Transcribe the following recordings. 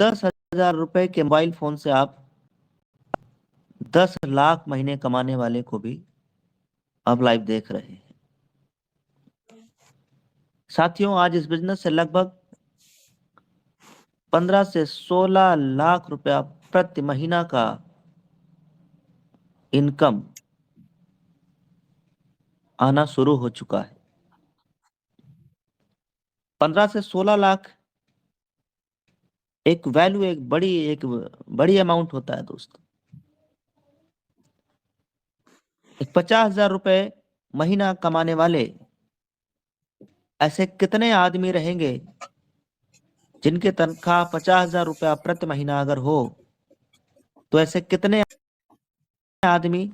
10,000 रुपए के mobile phone से आप 10 लाख महीने कमाने वाले को भी अब लाइव देख रहे हैं। साथियों, आज इस बिजनेस से लगभग 15 से 16 लाख रुपया प्रति महीना का इनकम आना शुरू हो चुका है। 15 से 16 लाख एक बड़ी अमाउंट होता है दोस्तों। एक 50,000 रुपए महीना कमाने वाले ऐसे कितने आदमी रहेंगे जिनकी तनख्वाह 50,000 रुपया प्रति महीना अगर हो, तो ऐसे कितने आदमी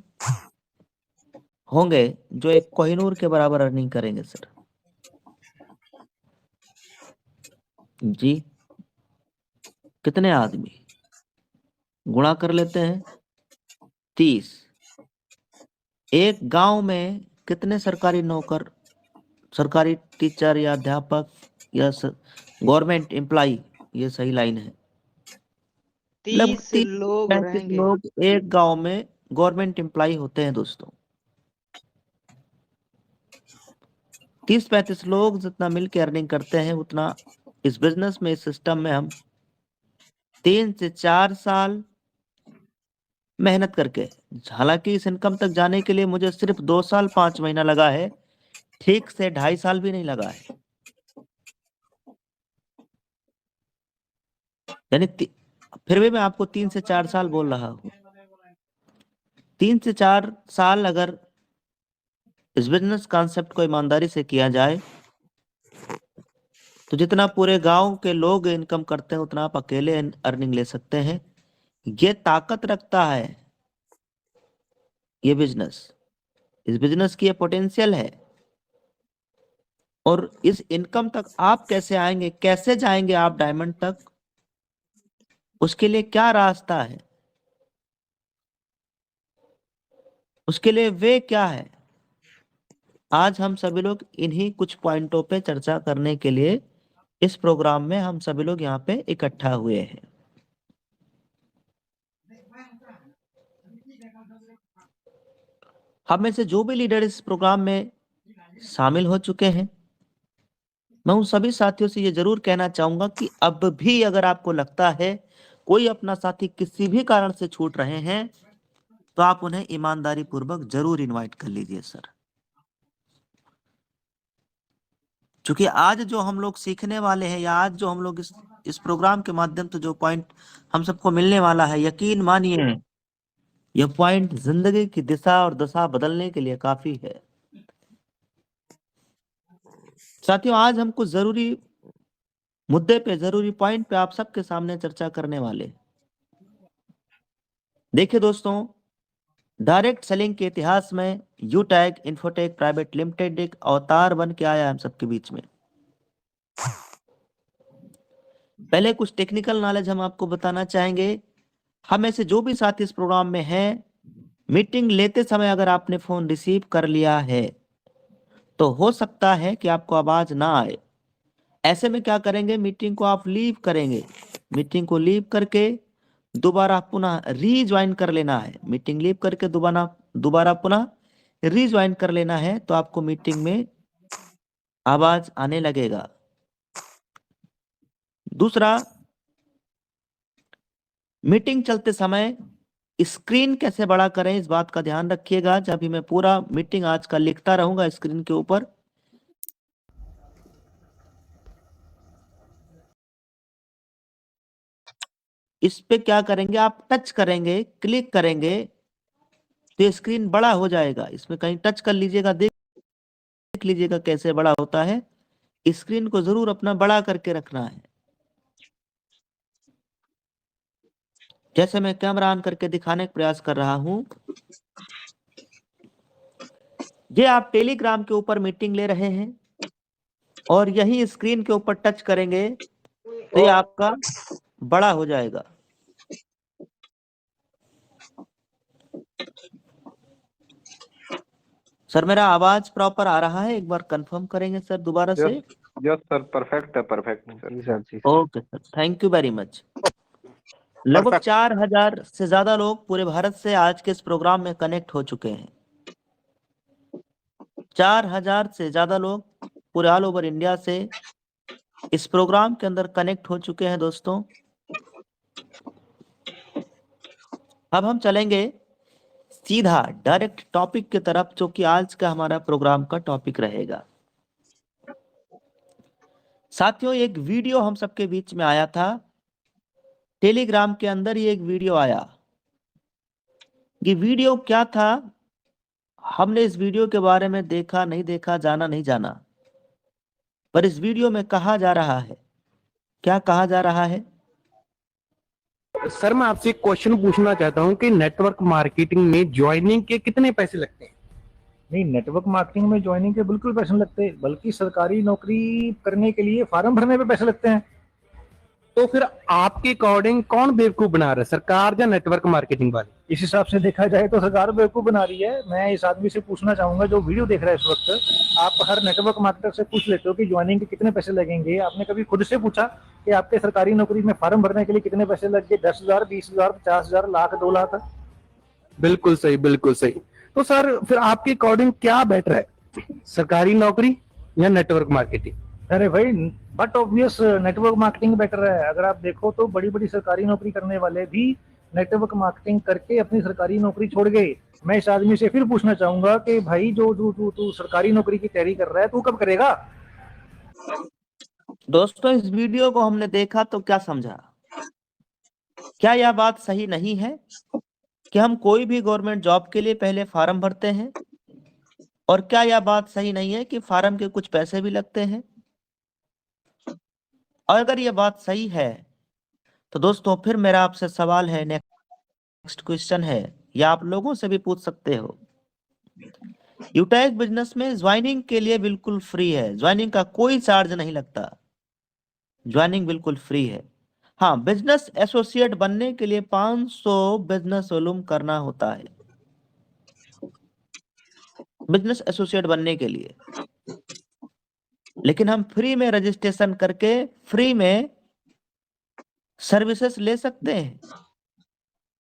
होंगे जो एक कोहिनूर के बराबर अर्निंग करेंगे सर? जी, कितने आदमी? गुणा कर लेते हैं। 30। एक गांव में कितने सरकारी नौकर, सरकारी टीचर या अध्यापक या गवर्नमेंट एम्प्लॉय, ये सही लाइन है, लगभग 30 लोग 35 रहेंगे। लोग एक गांव में गवर्नमेंट एम्प्लॉय होते हैं दोस्तों। 30-35 लोग जितना मिलकर अर्निंग करते हैं, उतना इस बिजनेस में, इस सिस्टम में हम 3 से 4 साल मेहनत करके, हालांकि इस इनकम तक जाने के लिए मुझे सिर्फ 2 साल 5 महीना लगा है, ठीक से 2.5 साल भी नहीं लगा है। यानी फिर भी मैं आपको 3 से 4 साल बोल रहा हूं। 3 से 4 साल अगर इस बिजनेस कॉन्सेप्ट को ईमानदारी से किया जाए, तो जितना पूरे गांव के लोग इनकम करते हैं, उतना आप अकेले अर्निंग ले सकते हैं। ये ताकत रखता है ये बिजनेस, इस बिजनेस की ये पोटेंशियल है। और इस इनकम तक आप कैसे आएंगे, कैसे जाएंगे आप डायमंड तक, उसके लिए क्या रास्ता है, उसके लिए वे क्या है, आज हम सभी लोग इन्हीं कुछ पॉइंटों पे चर्चा करने के लिए इस प्रोग्राम में हम सभी लोग यहाँ पे इकट्ठा हुए हैं। हम में से जो भी लीडर इस प्रोग्राम में शामिल हो चुके हैं, मैं उन सभी साथियों से ये जरूर कहना चाहूंगा कि अब भी अगर आपको लगता है कोई अपना साथी किसी भी कारण से छूट रहे हैं, तो आप उन्हें ईमानदारी पूर्वक जरूर इनवाइट कर लीजिए सर। क्योंकि आज जो हम लोग सीखने वाले हैं, या आज जो हम लोग इस प्रोग्राम के माध्यम से जो पॉइंट हम सबको मिलने वाला है, यकीन मानिए यह पॉइंट जिंदगी की दिशा और दशा बदलने के लिए काफी है। साथियों, आज हम कुछ जरूरी मुद्दे पे, जरूरी पॉइंट पे आप सबके सामने चर्चा करने वाले। देखिए दोस्तों, डायरेक्ट सेलिंग के इतिहास में यूटैग इन्फोटेक प्राइवेट लिमिटेड एक अवतार बन के आया हम सबके बीच में। पहले कुछ टेक्निकल नॉलेज हम आपको बताना चाहेंगे। हम में से जो भी साथी इस प्रोग्राम में हैं, मीटिंग लेते समय अगर आपने फोन रिसीव कर लिया है, तो हो सकता है कि आपको आवाज ना आए। ऐसे में क्या करेंगे, मीटिंग को आप लीव करेंगे। मीटिंग को लीव करके दोबारा पुनः रीज्वाइन कर लेना है। मीटिंग लीव करके दोबारा पुनः रीज्वाइन कर लेना है, तो आपको मीटिंग में आवाज आने लगेगा। दूसरा, मीटिंग चलते समय स्क्रीन कैसे बड़ा करें, इस बात का ध्यान रखिएगा। जब भी मैं पूरा मीटिंग आज का लिखता रहूंगा स्क्रीन के ऊपर, इस पे क्या करेंगे, आप टच करेंगे, क्लिक करेंगे, तो ये स्क्रीन बड़ा हो जाएगा। इसमें कहीं टच कर लीजिएगा, देख लीजिएगा कैसे बड़ा होता है। स्क्रीन को जरूर अपना बड़ा करके रखना है। जैसे मैं कैमरा ऑन करके दिखाने का प्रयास कर रहा हूं, ये आप टेलीग्राम के ऊपर मीटिंग ले रहे हैं और यही स्क्रीन के ऊपर टच करेंगे, तो ये आपका बड़ा हो जाएगा। सर, मेरा आवाज प्रॉपर आ रहा है? एक बार कंफर्म करेंगे सर दोबारा से। यस सर, परफेक्ट है, परफेक्ट सर। जी सर, जी sir. Okay sir, thank you very much. लगभग परफेक्ट। 4000 से ज्यादा लोग पूरे भारत से आज के इस प्रोग्राम में कनेक्ट हो चुके हैं। 4000 से ज्यादा लोग पूरे ऑल ओवर इंडिया से इस प्रोग्राम के अंदर कनेक्ट हो चुके हैं दोस्तों। अब हम चलेंगे सीधा डायरेक्ट टॉपिक की तरफ, जो कि आज का हमारा प्रोग्राम का टॉपिक रहेगा। साथियों, एक वीडियो हम सबके बीच में आया था, टेलीग्राम के अंदर ही एक वीडियो आया। ये वीडियो क्या था, हमने इस वीडियो के बारे में देखा नहीं देखा, जाना नहीं जाना, पर इस वीडियो में कहा जा रहा है, क्या कहा जा रहा है? सर मैं आपसे एक क्वेश्चन पूछना चाहता हूँ कि नेटवर्क मार्केटिंग में ज्वाइनिंग के कितने पैसे लगते हैं? नहीं, नेटवर्क मार्केटिंग में ज्वाइनिंग के बिल्कुल पैसे नहीं लगते, बल्कि सरकारी नौकरी करने के लिए फॉर्म भरने पे पैसे लगते हैं। तो फिर आपके अकॉर्डिंग कौन बेवकूफ बना रहा है, सरकार या नेटवर्क मार्केटिंग वाले? इस हिसाब से देखा जाए तो सरकार बेवकूफ बना रही है। मैं इस आदमी से पूछना चाहूंगा जो वीडियो देख रहा है इस वक्त, आप हर नेटवर्क मार्केटर से पूछ लेते हो कि ज्वाइनिंग के कितने पैसे लगेंगे? आपने कभी खुद से पूछा कि आपके सरकारी नौकरी में फॉर्म भरने के लिए कितने पैसे लग गए? 10,000, 20,000, 50,000, लाख, 2 लाख? बिल्कुल सही, बिल्कुल सही। तो सर फिर आपके अकॉर्डिंग क्या बेटर है, सरकारी नौकरी या नेटवर्क मार्केटिंग? अरे भाई, but obvious network marketing better है। अगर आप देखो तो बड़ी बड़ी सरकारी नौकरी करने वाले भी नेटवर्क मार्केटिंग करके अपनी सरकारी नौकरी छोड़ गए। मैं इस आदमी से फिर पूछना चाहूंगा कि भाई जो तू तू तू सरकारी नौकरी की तैयारी कर रहा है, तू कब करेगा? दोस्तों, इस वीडियो को हमने देखा तो क्या समझा? क्या यह बात सही नहीं है कि हम कोई भी गवर्नमेंट जॉब के लिए पहले फॉर्म भरते हैं? और क्या यह बात सही नहीं है कि फॉर्म के कुछ पैसे भी लगते हैं? और अगर यह बात सही है तो दोस्तों फिर मेरा आपसे सवाल है, नेक्स्ट क्वेश्चन है, या आप लोगों से भी पूछ सकते हो। यूटेक बिजनेस में ज्वाइनिंग के लिए बिल्कुल फ्री है, ज्वाइनिंग का कोई चार्ज नहीं लगता, ज्वाइनिंग बिल्कुल फ्री है। हाँ, बिजनेस एसोसिएट बनने के लिए 500 बिजनेस वॉल्यूम करना होता है, बिजनेस एसोसिएट बनने के लिए। लेकिन हम फ्री में रजिस्ट्रेशन करके फ्री में सर्विसेज ले सकते हैं।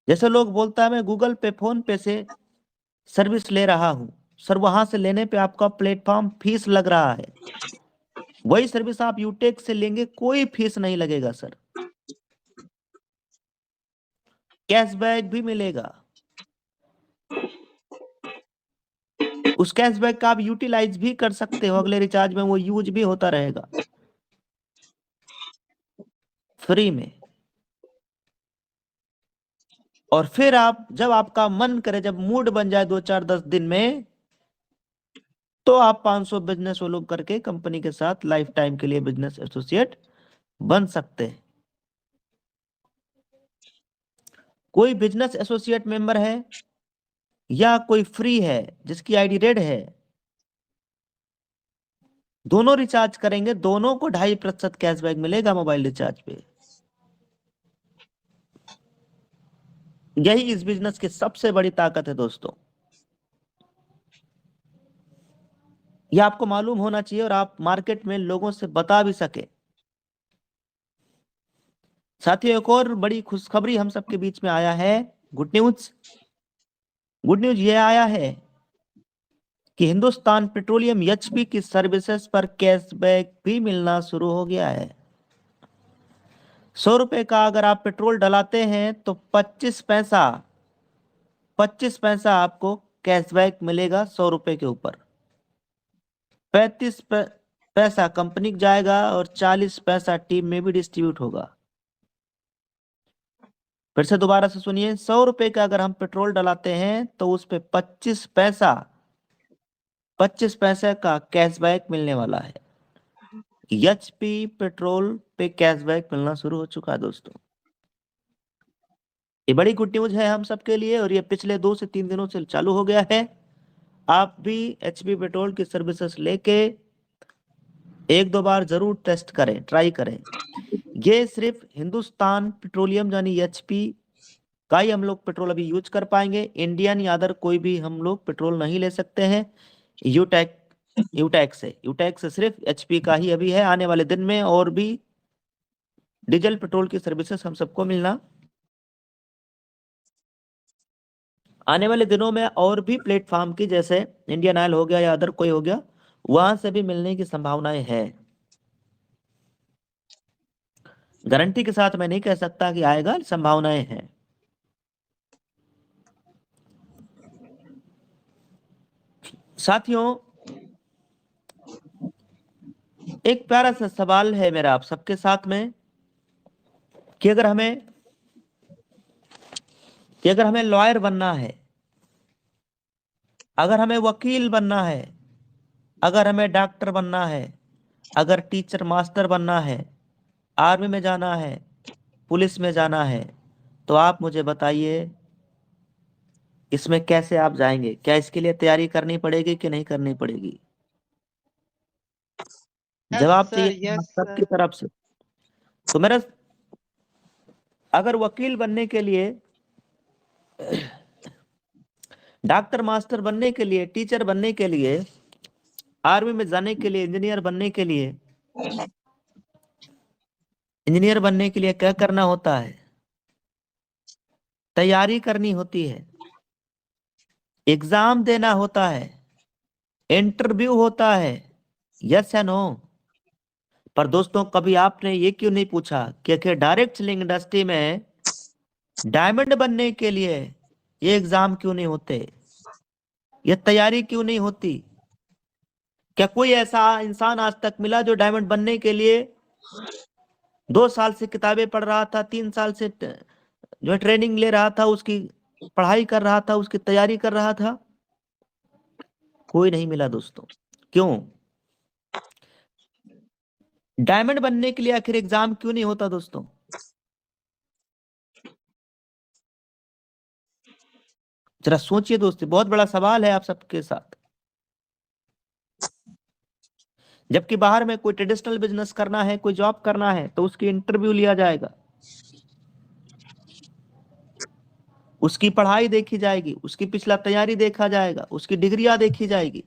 जैसे लोग बोलता है मैं गूगल पे, फोन पे से सर्विस ले रहा हूं, सर वहां से लेने पे आपका प्लेटफॉर्म फीस लग रहा है। वही सर्विस आप यूटेक से लेंगे, कोई फीस नहीं लगेगा सर, कैशबैक भी मिलेगा। उस कैशबैक का आप यूटिलाइज भी कर सकते हो, अगले रिचार्ज में वो यूज भी होता रहेगा फ्री में। और फिर आप जब आपका मन करे, जब मूड बन जाए 2 4 10 दिन में, तो आप 500 बिजनेस वॉल्यूम करके कंपनी के साथ लाइफ टाइम के लिए बिजनेस एसोसिएट बन सकते हैं। कोई बिजनेस एसोसिएट मेंबर है या कोई फ्री है जिसकी आईडी रेड है, दोनों रिचार्ज करेंगे, दोनों को 2.5% कैशबैक मिलेगा मोबाइल रिचार्ज पे। यही इस बिजनेस की सबसे बड़ी ताकत है दोस्तों, यह आपको मालूम होना चाहिए और आप मार्केट में लोगों से बता भी सके। साथियों, एक और बड़ी खुशखबरी हम सबके बीच में आया है, गुड न्यूज। गुड न्यूज ये आया है कि हिंदुस्तान पेट्रोलियम एचपी की सर्विसेज पर कैशबैक भी मिलना शुरू हो गया है। 100 रुपए का अगर आप पेट्रोल डलाते हैं तो 25 पैसा आपको कैशबैक मिलेगा 100 रुपए के ऊपर। 35 पैसा कंपनी को जाएगा और 40 पैसा टीम में भी डिस्ट्रीब्यूट होगा। फिर से दोबारा से सुनिए, 100 रुपए का अगर हम पेट्रोल डलाते हैं तो उस पे 25 पैसे का कैशबैक मिलने वाला है। एचपी पेट्रोल पे कैशबैक मिलना शुरू हो चुका है दोस्तों। ये बड़ी गुड न्यूज है हम सबके लिए, और ये पिछले 2 से 3 दिनों से चालू हो गया है। आप भी एचपी पेट्रोल की सर्विसेज लेके 1-2 बार जरूर टेस्ट करें, ट्राई करें। ये सिर्फ हिंदुस्तान पेट्रोलियम यानी एचपी का ही हम लोग पेट्रोल अभी यूज कर पाएंगे, इंडियन या अदर कोई भी हम लोग पेट्रोल नहीं ले सकते हैं। यूटेक यूटैक्स है, यूटैक्स सिर्फ एचपी का ही अभी है। आने वाले दिन में और भी डीजल पेट्रोल की सर्विसेज हम सबको मिलना, आने वाले दिनों में और भी प्लेटफॉर्म की, जैसे इंडियन ऑयल हो गया या अदर कोई हो गया, वहां से भी मिलने की संभावनाएं है। गारंटी के साथ मैं नहीं कह सकता कि आएगा, संभावनाएं हैं। साथियों, एक प्यारा सा सवाल है मेरा आप सबके साथ में कि अगर हमें लॉयर बनना है, अगर हमें वकील बनना है, अगर हमें डॉक्टर बनना है, अगर टीचर मास्टर बनना है, आर्मी में जाना है, पुलिस में जाना है, तो आप मुझे बताइए इसमें कैसे आप जाएंगे? क्या इसके लिए तैयारी करनी पड़ेगी कि नहीं करनी पड़ेगी? यस जवाब सर, चाहिए आप यस सबकी सर। तरफ से। तो मेरा, अगर वकील बनने के लिए, डॉक्टर मास्टर बनने के लिए, टीचर बनने के लिए, आर्मी में जाने के लिए, इंजीनियर बनने के लिए, क्या करना होता है? तैयारी करनी होती है, एग्जाम देना होता है, इंटरव्यू होता है, यस या नो? पर दोस्तों, कभी आपने ये क्यों नहीं पूछा कि आखिर डायरेक्ट सेलिंग इंडस्ट्री में डायमंड बनने के लिए ये एग्जाम क्यों नहीं होते, ये तैयारी क्यों नहीं होती? क्या कोई ऐसा इंसान आज तक मिला जो डायमंड बनने के लिए 2 साल से किताबें पढ़ रहा था, 3 साल से जो है ट्रेनिंग ले रहा था, उसकी पढ़ाई कर रहा था, उसकी तैयारी कर रहा था? कोई नहीं मिला दोस्तों। क्यों? डायमंड बनने के लिए आखिर एग्जाम क्यों नहीं होता दोस्तों? जरा सोचिए दोस्तों, बहुत बड़ा सवाल है आप सबके साथ। जबकि बाहर में कोई ट्रेडिशनल बिजनेस करना है, कोई जॉब करना है, तो उसकी इंटरव्यू लिया जाएगा, उसकी पढ़ाई देखी जाएगी, उसकी पिछला तैयारी देखा जाएगा, उसकी डिग्रियां देखी जाएगी,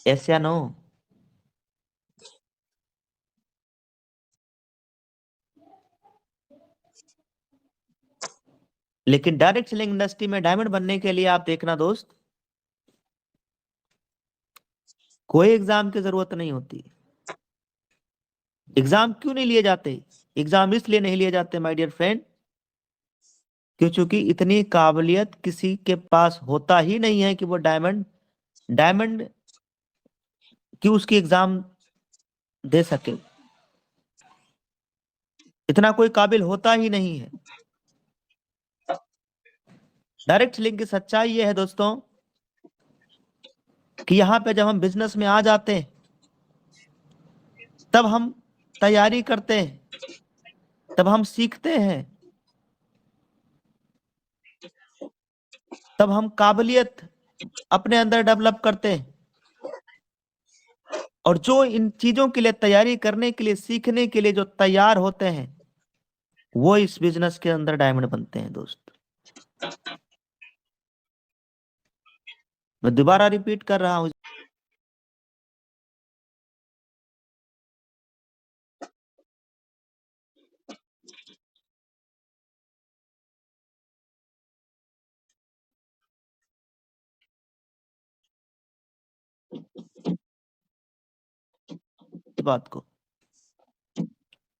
ऐसा नो? लेकिन डायरेक्ट सेलिंग इंडस्ट्री में डायमंड बनने के लिए आप देखना दोस्त, कोई एग्जाम की जरूरत नहीं होती। एग्जाम क्यों नहीं लिए जाते? एग्जाम इसलिए नहीं लिए जाते माय डियर फ्रेंड, क्योंकि इतनी काबिलियत किसी के पास होता ही नहीं है कि वो डायमंड डायमंड की उसकी एग्जाम दे सके। इतना कोई काबिल होता ही नहीं है। डायरेक्ट सेलिंग की सच्चाई ये है दोस्तों कि यहां पे जब हम बिजनेस में आ जाते हैं, तब हम तैयारी करते हैं, तब हम सीखते हैं, तब हम काबिलियत अपने अंदर डेवलप करते हैं, और जो इन चीजों के लिए तैयारी करने के लिए, सीखने के लिए जो तैयार होते हैं, वो इस बिजनेस के अंदर डायमंड बनते हैं दोस्त। मैं दोबारा रिपीट कर रहा हूं, इस बात को।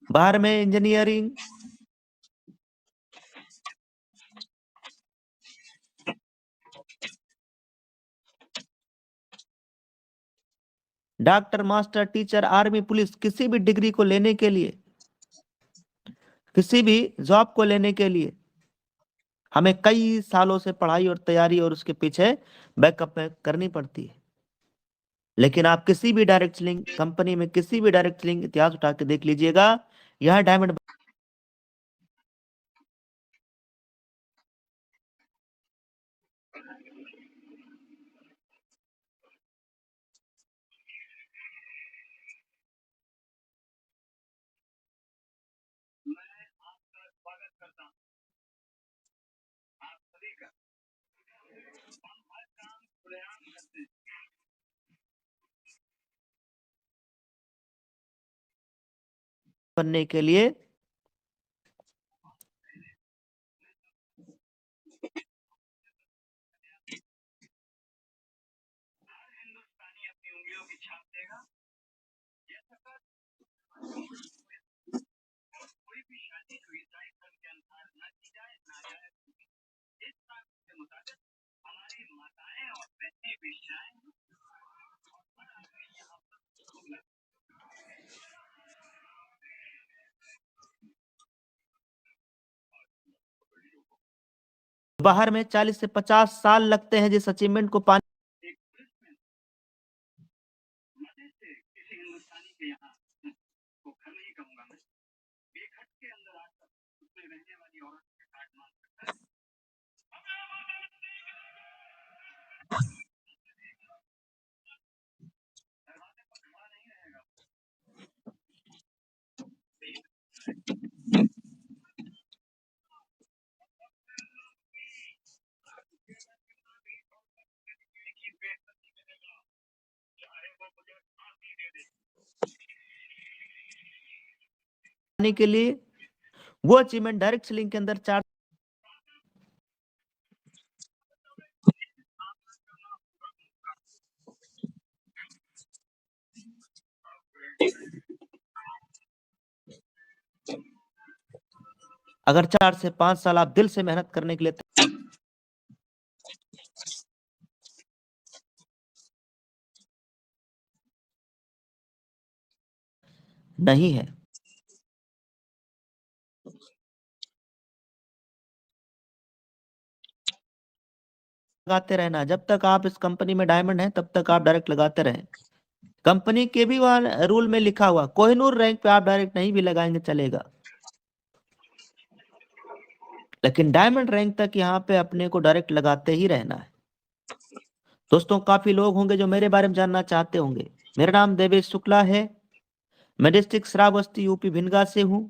बाहर में engineering, doctor, master, teacher, army, police, किसी भी डिग्री को लेने के लिए, किसी भी जॉब को लेने के लिए हमें कई सालों से पढ़ाई और तैयारी और उसके पीछे बैकअप में करनी पड़ती है। लेकिन आप किसी भी डायरेक्ट सेलिंग कंपनी में, किसी भी डायरेक्ट सेलिंग इतिहास उठा के देख लीजिएगा, यह डायमंड बनने के लिए बाहर में 40 से 50 साल लगते हैं जिस अचीवमेंट को पाने। के लिए वो अचीवमेंट डायरेक्ट सेलिंग के अंदर 4 अगर 4 से 5 साल आप दिल से मेहनत करने के लिए नहीं है, लगाते रहना। जब तक आप इस कंपनी में डायमंड हैं तब तक आप डायरेक्ट लगाते रहें। कंपनी के भी वहां रूल में लिखा हुआ, कोहिनूर रैंक पे आप डायरेक्ट नहीं भी लगाएंगे चलेगा, लेकिन डायमंड रैंक तक यहाँ पे अपने को डायरेक्ट लगाते ही रहना है। दोस्तों काफी लोग होंगे जो मेरे बारे में जानना चाहते होंगे। मेरा नाम देवेश शुक्ला है, मैं डिस्ट्रिक्ट श्रावस्ती यूपी भिनगा से हूं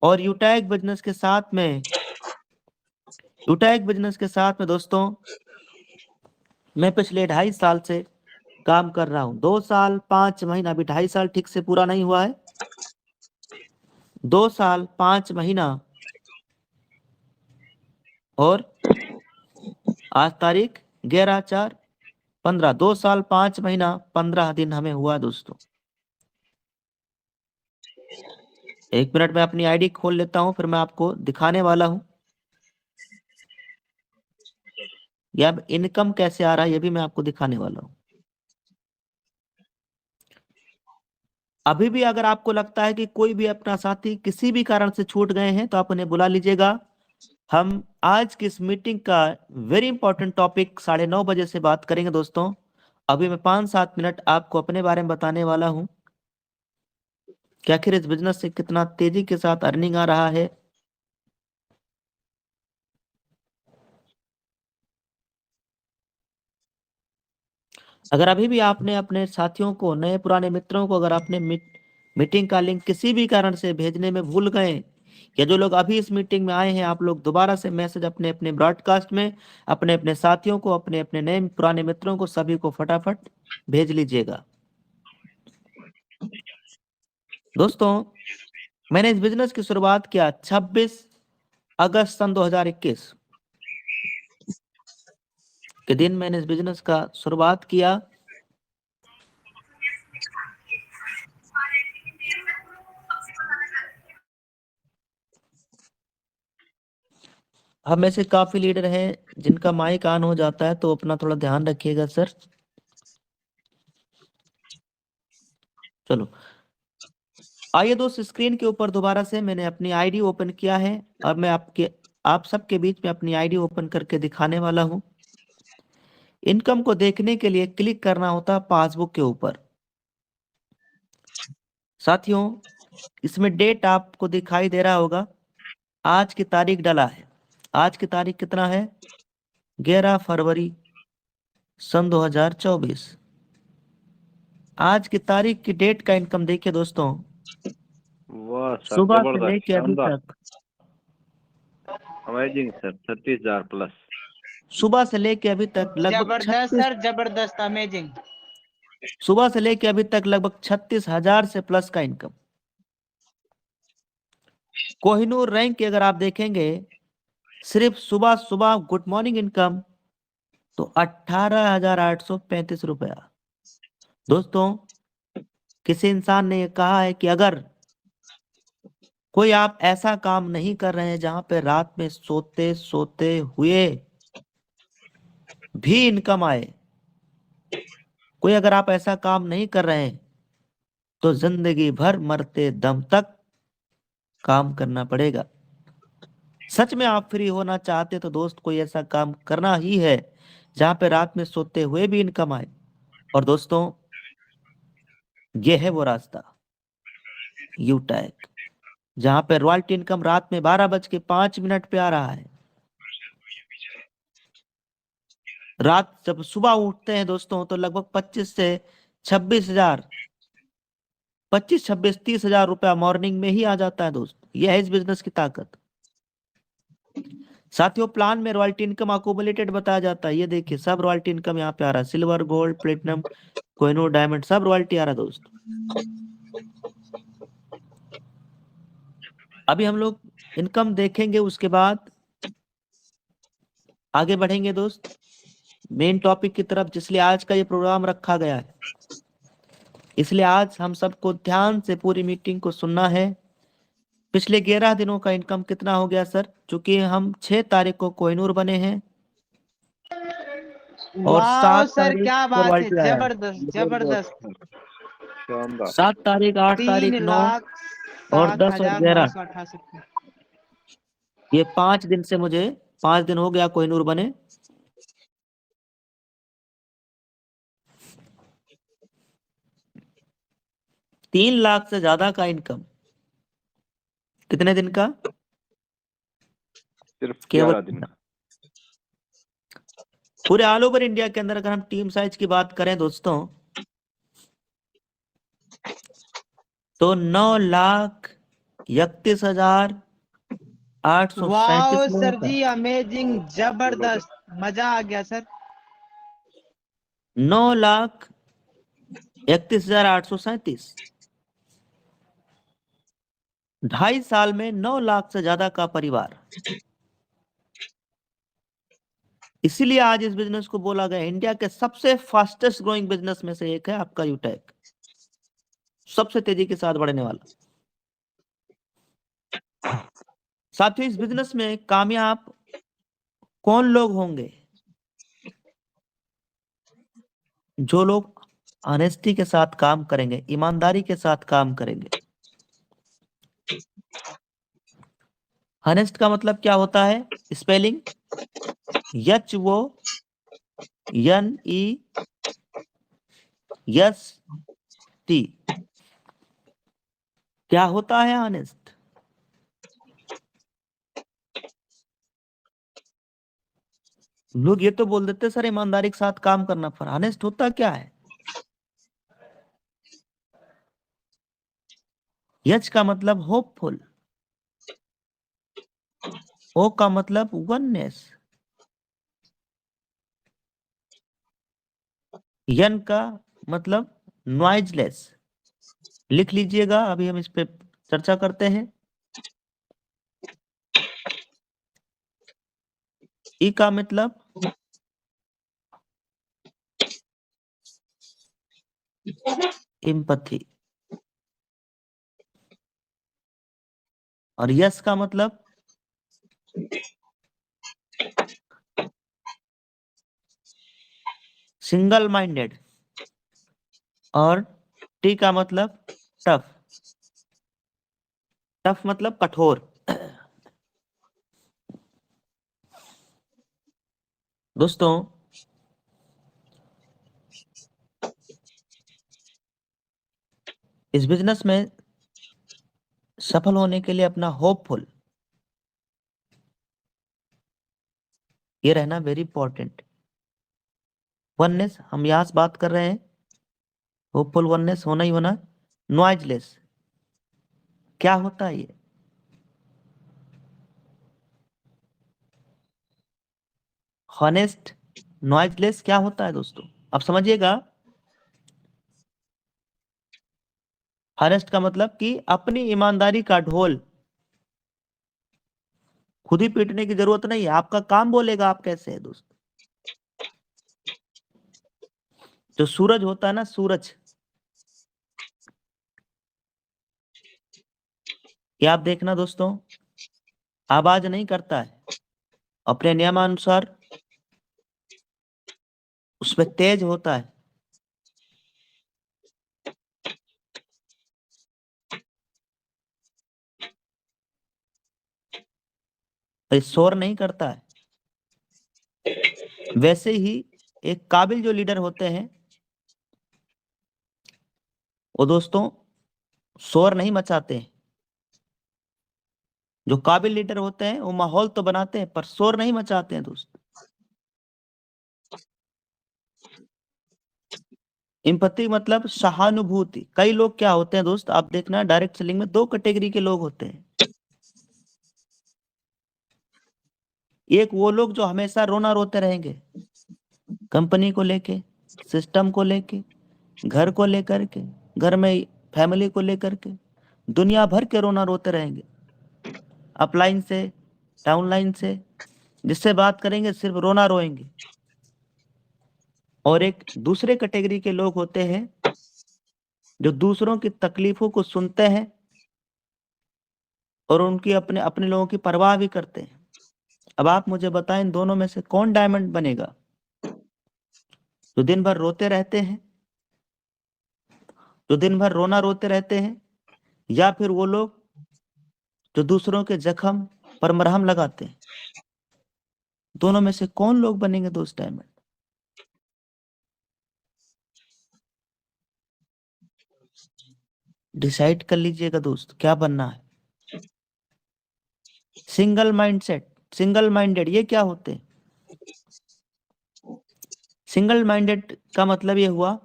और यूटैग बिजनेस के साथ में दोस्तों मैं पिछले 2.5 साल से काम कर रहा हूं। 2 साल 5 महीना, अभी 2.5 साल ठीक से पूरा नहीं हुआ है, 2 साल 5 महीना और आज तारीख 11/4/15, 2 साल 5 महीना 15 दिन हमें हुआ दोस्तों। 1 मिनट में अपनी आईडी खोल लेता हूं, फिर मैं आपको दिखाने वाला हूं या इनकम कैसे आ रहा है, ये भी मैं आपको दिखाने वाला हूं। अभी भी अगर आपको लगता है कि कोई भी अपना साथी किसी भी कारण से छूट गए हैं तो आप उन्हें बुला लीजिएगा। हम आज की इस मीटिंग का वेरी इंपॉर्टेंट टॉपिक 9:30 बजे से बात करेंगे दोस्तों। अभी मैं 5-7 मिनट आपको अपने बारे में बताने वाला हूं कि आखिर इस बिजनेस से कितना तेजी के साथ अर्निंग आ रहा है। अगर अभी भी आपने अपने साथियों को, नए पुराने मित्रों को, अगर आपने मीटिंग का लिंक किसी भी कारण से भेजने में भूल गए, या जो लोग अभी इस मीटिंग में आए हैं, आप लोग दोबारा से मैसेज अपने अपने ब्रॉडकास्ट में अपने अपने साथियों को, अपने अपने नए पुराने मित्रों को, सभी को फटाफट भेज लीजिएगा। दोस्तों मैंने इस बिजनेस की शुरुआत किया 26 अगस्त सन 2021 के दिन मैंने इस बिजनेस का शुरुआत किया। हम में से काफी लीडर हैं जिनका माइक ऑन हो जाता है, तो अपना थोड़ा ध्यान रखिएगा सर। चलो आइए दोस्त, स्क्रीन के ऊपर दोबारा से मैंने अपनी आईडी ओपन किया है और मैं आप सबके बीच में अपनी आईडी ओपन करके दिखाने वाला हूं। इनकम को देखने के लिए क्लिक करना होता है पासबुक के ऊपर। साथियों इसमें डेट आपको दिखाई दे रहा होगा, आज की तारीख डला है। आज की तारीख कितना है? 11 फरवरी सन 2024। आज की तारीख की डेट का इनकम देखिए दोस्तों, वाह सर, सुबह से जबरदस्त, लेके अभी शानदार, तक, अमेजिंग सर, 36,000 प्लस। सुबह से लेके अभी तक लगभग जबरदस्त सर, जबरदस्त, अमेजिंग। सुबह से लेके अभी तक लगभग 36,000 से प्लस का इनकम। कोहिनूर रैंक की अगर आप देखेंगे, सिर्फ सुबह सुबह गुड मॉर्निंग इनकम तो 18,835 रुपया। दोस्तों, किसी इंसान ने ये कहा है कि अगर कोई आप ऐसा काम नहीं कर रहे हैं जहां पे रात में सोते सोते हुए भी इनकम आए, कोई अगर आप ऐसा काम नहीं कर रहे हैं तो जिंदगी भर मरते दम तक काम करना पड़ेगा। सच में आप फ्री होना चाहते तो दोस्त कोई ऐसा काम करना ही है जहां पे रात में सोते हुए भी इनकम आए। और दोस्तों, ये है वो रास्ता, यूटैग, जहां पे रॉयल्टी इनकम रात में 12:05 पे आ रहा है। रात जब सुबह उठते हैं दोस्तों तो लगभग 25 से 26,000, 25-26-30,000 रुपया मॉर्निंग में ही आ जाता है दोस्त। यह है इस बिजनेस की ताकत। साथियों, प्लान में रॉयल्टी इनकम अकोमुलेटेड बताया जाता है। ये देखिए, सब रॉयल्टी इनकम यहाँ पे आ रहा है, silver, gold, platinum, Kohinoor, diamond, सब रॉयल्टी आ रहा है दोस्त। अभी हम लोग इनकम देखेंगे, उसके बाद आगे बढ़ेंगे दोस्त मेन टॉपिक की तरफ, जिसलिए आज का ये प्रोग्राम रखा गया है। इसलिए आज हम सबको ध्यान से पूरी मीटिंग को सुनना है। पिछले 11 दिनों का इनकम कितना हो गया सर? चूंकि हम 6 तारीख को कोहिनूर बने हैं और वाह 7 सर, तारीख क्या को बात है, रॉयल्टी आया है। जबरदस्त जबरदस्त। शानदार। 7 तारीख, 8 तीन तारीख, 9 लाख और सात 10 और हजार नौ 11, सौ अठासी ये 5 दिन से मुझे 5 दिन हो गया कोहिनूर बने। तीन लाख से ज्यादा का इनकम कितने दिन का? सिर्फ केवल 11 दिन का। पूरे ऑल ओवर इंडिया के अंदर अगर हम टीम साइज की बात करें दोस्तों तो 9,31,837 वाह लोगों सर का, जी, अमेजिंग, जबरदस्त, मजा आ गया सर। 9,31,837, 2.5 साल में 9 लाख से ज्यादा का परिवार। इसीलिए आज इस बिजनेस को बोला गया इंडिया के सबसे फास्टेस्ट ग्रोइंग बिजनेस में से एक है आपका यूटेक, सबसे तेजी के साथ बढ़ने वाला। साथियों, इस बिजनेस में कामयाब कौन लोग होंगे? जो लोग ऑनेस्टी के साथ काम करेंगे, ईमानदारी के साथ काम करेंगे। ऑनेस्ट का मतलब क्या होता है? Spelling HONEST। क्या होता है ऑनेस्ट? लोग ये तो बोल देते सर ईमानदारी के साथ काम करना, पर ऑनेस्ट होता क्या है? यच का मतलब होपफुल, ओ का मतलब वननेस, यन का मतलब नॉइजलेस। लिख लीजिएगा, अभी हम इस पे चर्चा करते हैं। ई का मतलब एम्पैथी, और यस का मतलब सिंगल माइंडेड, और टी का मतलब टफ। टफ मतलब कठोर। दोस्तों, इस बिजनेस में सफल होने के लिए अपना होपफुल ये रहना वेरी इंपॉर्टेंट। वननेस, हम यहां से बात कर रहे हैं, होपफुल वननेस होना ही होना। नॉइजलेस क्या होता है? ये हॉनेस्ट, नॉइजलेस क्या होता है दोस्तों? अब समझिएगा, हॉनेस्ट का मतलब कि अपनी ईमानदारी का ढोल खुद ही पीटने की जरूरत नहीं है, आपका काम बोलेगा आप कैसे है दोस्त। जो सूरज होता है ना, सूरज, ये आप देखना दोस्तों, आवाज नहीं करता है, अपने नियमानुसार उसमें तेज होता है। ये शोर नहीं करता है। वैसे ही एक काबिल जो लीडर होते हैं वो दोस्तों शोर नहीं मचाते हैं। जो काबिल लीडर होते हैं वो माहौल तो बनाते हैं पर शोर नहीं मचाते हैं दोस्त। एम्पैथी मतलब सहानुभूति। कई लोग क्या होते हैं दोस्त, आप देखना डायरेक्ट सेलिंग में 2 कैटेगरी के लोग होते हैं। एक वो लोग जो हमेशा रोना रोते रहेंगे, कंपनी को लेके, सिस्टम को लेके, घर को लेकर के, घर में फैमिली को लेकर के दुनिया भर के रोना रोते रहेंगे। अपलाइन से डाउनलाइन से जिससे बात करेंगे सिर्फ रोना रोएंगे। और एक दूसरे कैटेगरी के लोग होते हैं जो दूसरों की तकलीफों को सुनते हैं और उनकी अपने अपने लोगों की परवाह भी करते हैं। अब आप मुझे बताएं इन दोनों में से कौन डायमंड बनेगा? जो दिन भर रोते रहते हैं, जो दिन भर रोना रोते रहते हैं, या फिर वो लोग जो दूसरों के जख्म पर मरहम लगाते हैं? दोनों में से कौन लोग बनेंगे दोस्त डायमंड? डिसाइड कर लीजिएगा दोस्त क्या बनना है। सिंगल माइंडसेट, सिंगल माइंडेड, ये क्या होते हैं? सिंगल माइंडेड का मतलब ये हुआ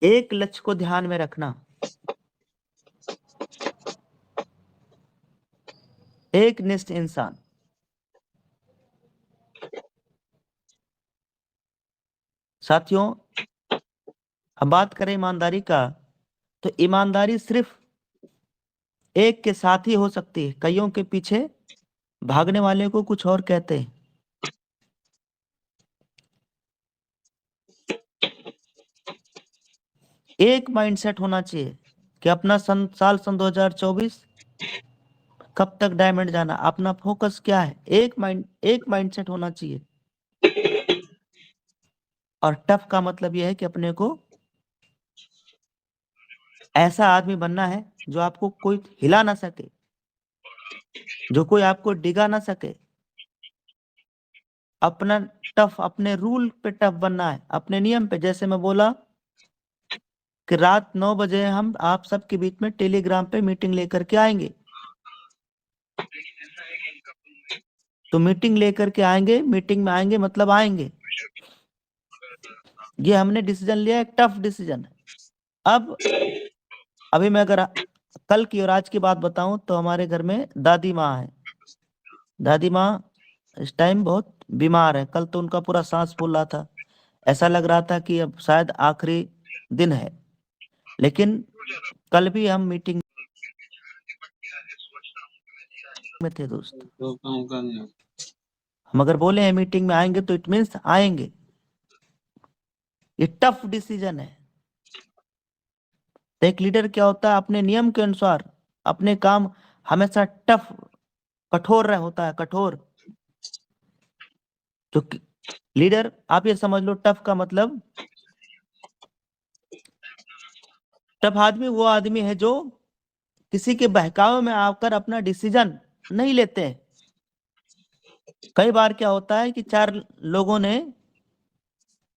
एक लक्ष्य को ध्यान में रखना, एक निष्ठ इंसान। साथियों, अब बात करें ईमानदारी का, तो ईमानदारी सिर्फ एक के साथ ही हो सकती है। कईयों के पीछे भागने वाले को कुछ और कहते हैं। एक माइंडसेट होना चाहिए कि अपना सन 2024 कब तक डायमंड जाना, अपना फोकस क्या है, एक माइंडसेट होना चाहिए। और टफ का मतलब यह है कि अपने को ऐसा आदमी बनना है जो आपको कोई हिला ना सके, जो कोई आपको डिगा ना सके। अपना टफ, अपने रूल पे टफ बनना है, अपने नियम पे। जैसे मैं बोला कि रात 9 बजे हम आप सबके बीच में टेलीग्राम पे मीटिंग लेकर के आएंगे, तो मीटिंग लेकर के आएंगे, मीटिंग में आएंगे मतलब आएंगे। ये हमने डिसीजन लिया, एक टफ डिसीजन है। अब अभी मैं अगर कल की और आज की बात बताऊं तो हमारे घर में दादी माँ है। दादी माँ इस टाइम बहुत बीमार है। कल तो उनका पूरा सांस फूल रहा था, ऐसा लग रहा था कि अब शायद आखिरी दिन है। लेकिन कल भी हम मीटिंग में थे दोस्त। हम अगर बोले हैं मीटिंग में आएंगे तो इट मीन्स आएंगे। ये टफ डिसीजन है। तो एक लीडर क्या होता है, अपने नियम के अनुसार अपने काम हमेशा टफ, कठोर रह होता है, कठोर। तो लीडर, आप ये समझ लो, टफ का मतलब टफ आदमी वो आदमी है जो किसी के बहकावे में आकर अपना डिसीजन नहीं लेते हैं। कई बार क्या होता है कि 4 लोगों ने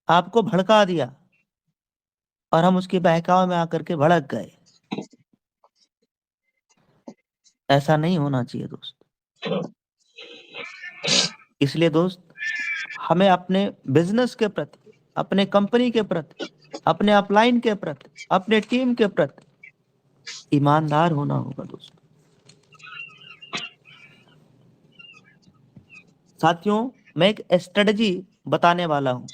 आपको भड़का दिया और हम उसके बहकावे में आकर के भड़क गए। ऐसा नहीं होना चाहिए दोस्त। इसलिए दोस्त, हमें अपने बिजनेस के प्रति, अपने कंपनी के प्रति, अपने अपलाइन के प्रति, अपने टीम के प्रति ईमानदार होना होगा दोस्त। साथियों, मैं एक स्ट्रेटजी बताने वाला हूं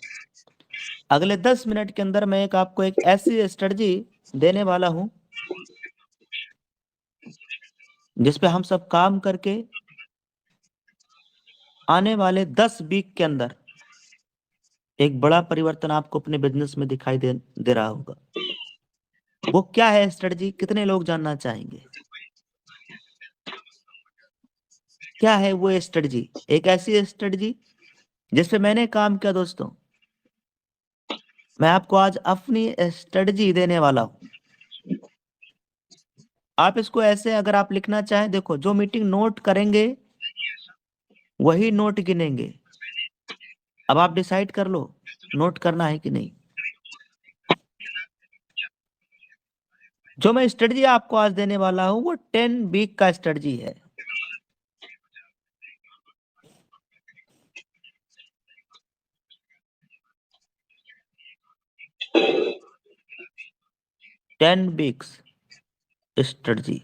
अगले 10 मिनट के अंदर मैं आपको एक ऐसी स्ट्रेटजी देने वाला हूं जिसपे हम सब काम करके आने वाले 10 वीक के अंदर एक बड़ा परिवर्तन आपको अपने बिजनेस में दिखाई दे रहा होगा। वो क्या है स्ट्रेटजी, कितने लोग जानना चाहेंगे? क्या है वो स्ट्रेटजी? एक ऐसी स्ट्रेटजी जिसपे मैंने काम किया दोस्तों। मैं आपको आज अपनी स्ट्रेटजी देने वाला हूं। आप इसको ऐसे अगर आप लिखना चाहें, देखो जो मीटिंग नोट करेंगे वही नोट गिनेंगे। अब आप डिसाइड कर लो नोट करना है कि नहीं। जो मैं स्ट्रेटजी आपको आज देने वाला हूं वो 10 वीक का स्ट्रेटजी है। Ten weeks strategy.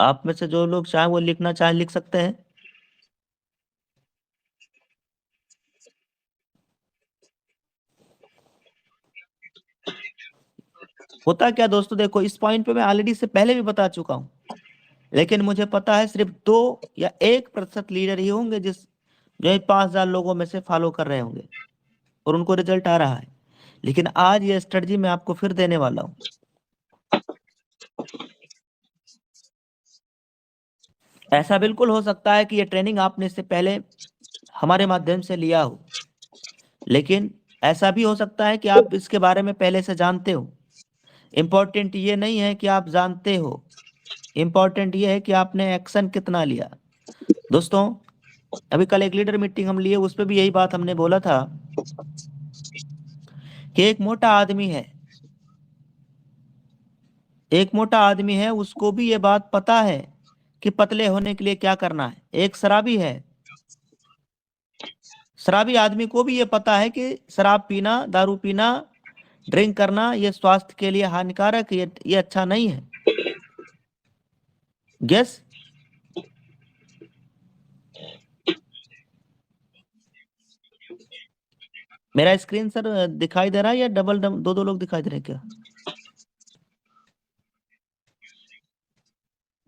आप में से जो लोग चाहे वो लिखना चाहे लिख सकते हैं। होता क्या दोस्तों, देखो इस पॉइंट पे मैं ऑलरेडी से पहले भी बता चुका हूं, लेकिन मुझे पता है सिर्फ 2 या 1% लीडर ही होंगे जो 5,000 लोगों में से फॉलो कर रहे होंगे और उनको रिजल्ट आ रहा है। लेकिन आज ये स्ट्रेटजी मैं आपको फिर देने वाला हूं। ऐसा बिल्कुल हो सकता है कि ये ट्रेनिंग आपने इससे पहले हमारे माध्यम से लिया हो, लेकिन ऐसा भी हो सकता है कि आप इसके बारे में पहले से जानते हो। इंपॉर्टेंट ये नहीं है कि आप जानते हो, इंपॉर्टेंट ये है कि आपने एक्शन कितना लिया। दोस्तों अभी कल एक लीडर मीटिंग हम लिए, उस पर भी यही बात हमने बोला था कि एक मोटा आदमी है, एक मोटा आदमी है, उसको भी ये बात पता है कि पतले होने के लिए क्या करना है। एक शराबी है, शराबी आदमी को भी ये पता है कि शराब पीना, दारू पीना, ड्रिंक करना ये स्वास्थ्य के लिए हानिकारक, ये अच्छा नहीं है। गेस? मेरा स्क्रीन सर दिखाई दे रहा है या डबल दो लोग दिखाई दे रहे हैं क्या?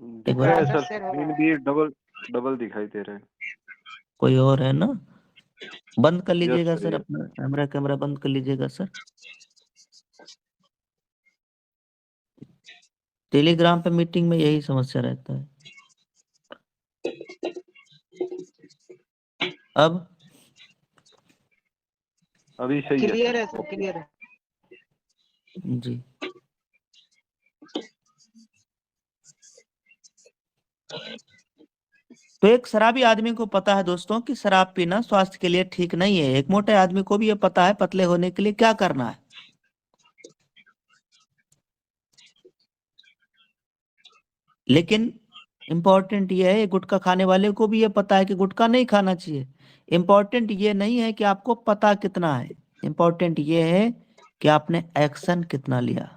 एक दिख रहा है बार- सर, स्क्रीन भी डबल दिखाई दे रहा है। कोई और है ना? बंद कर यस लीजिएगा सर, सर, यस। अपना कैमरा बंद कर लीजिएगा सर। टेलीग्राम पे मीटिंग में यही समस्या रहता है। अब अभी सही है क्लियर है सर। सर, क्लियर है। जी तो एक शराबी आदमी को पता है दोस्तों कि शराब पीना स्वास्थ्य के लिए ठीक नहीं है। एक मोटे आदमी को भी ये पता है पतले होने के लिए क्या करना है। लेकिन इंपॉर्टेंट ये है, गुटखा खाने वाले को भी ये पता है कि गुटखा नहीं खाना चाहिए। इंपॉर्टेंट ये नहीं है कि आपको पता कितना है, इंपॉर्टेंट ये है कि आपने एक्शन कितना लिया।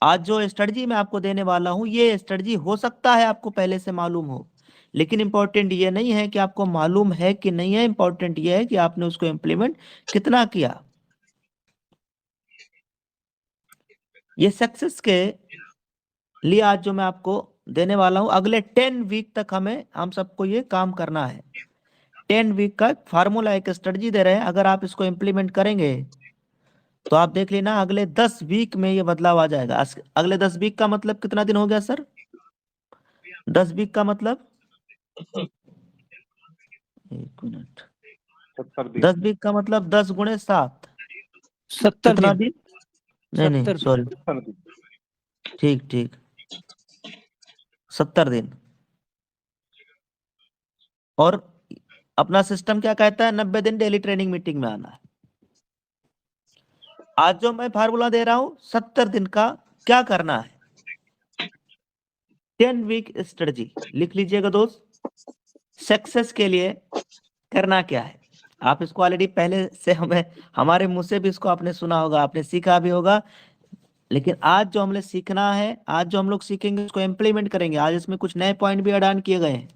आज जो स्ट्रेटजी मैं आपको देने वाला हूं, ये स्ट्रेटजी हो सकता है आपको पहले से मालूम हो, लेकिन इंपॉर्टेंट ये नहीं है कि आपको मालूम है कि नहीं है, इंपॉर्टेंट ये है कि आपने उसको इम्प्लीमेंट कितना किया। ये सक्सेस के लिए आज जो मैं आपको देने वाला हूं, अगले 10 वीक तक हम सबको ये काम करना है। 10 वीक का फार्मूला, एक स्ट्रेटजी दे रहे हैं। अगर आप इसको इम्प्लीमेंट करेंगे तो आप देख लेना अगले 10 वीक में ये बदलाव आ जाएगा। अगले 10 वीक का मतलब कितना दिन हो गया सर? 10 वीक का मतलब, एक मिनट, 70 दिन। 10 वीक का मतलब 10 गुणे 7, 70 कितना दिन। दिन? नहीं 70 सॉरी, 70 दिन। ठीक 70 दिन। और अपना सिस्टम क्या कहता है? 90 दिन डेली ट्रेनिंग मीटिंग में आना है। आज जो मैं फार्मूला दे रहा हूं 70 दिन का क्या करना है, 10 वीक स्ट्रेटजी लिख लीजिएगा दोस्त। सक्सेस के लिए करना क्या है, आप इसको ऑलरेडी पहले से हमारे मुंह से भी इसको आपने सुना होगा, आपने सीखा भी होगा, लेकिन आज जो हमने सीखना है, आज जो हम लोग सीखेंगे उसको इम्प्लीमेंट करेंगे। आज इसमें कुछ नए पॉइंट भी ऐड ऑन किए गए हैं।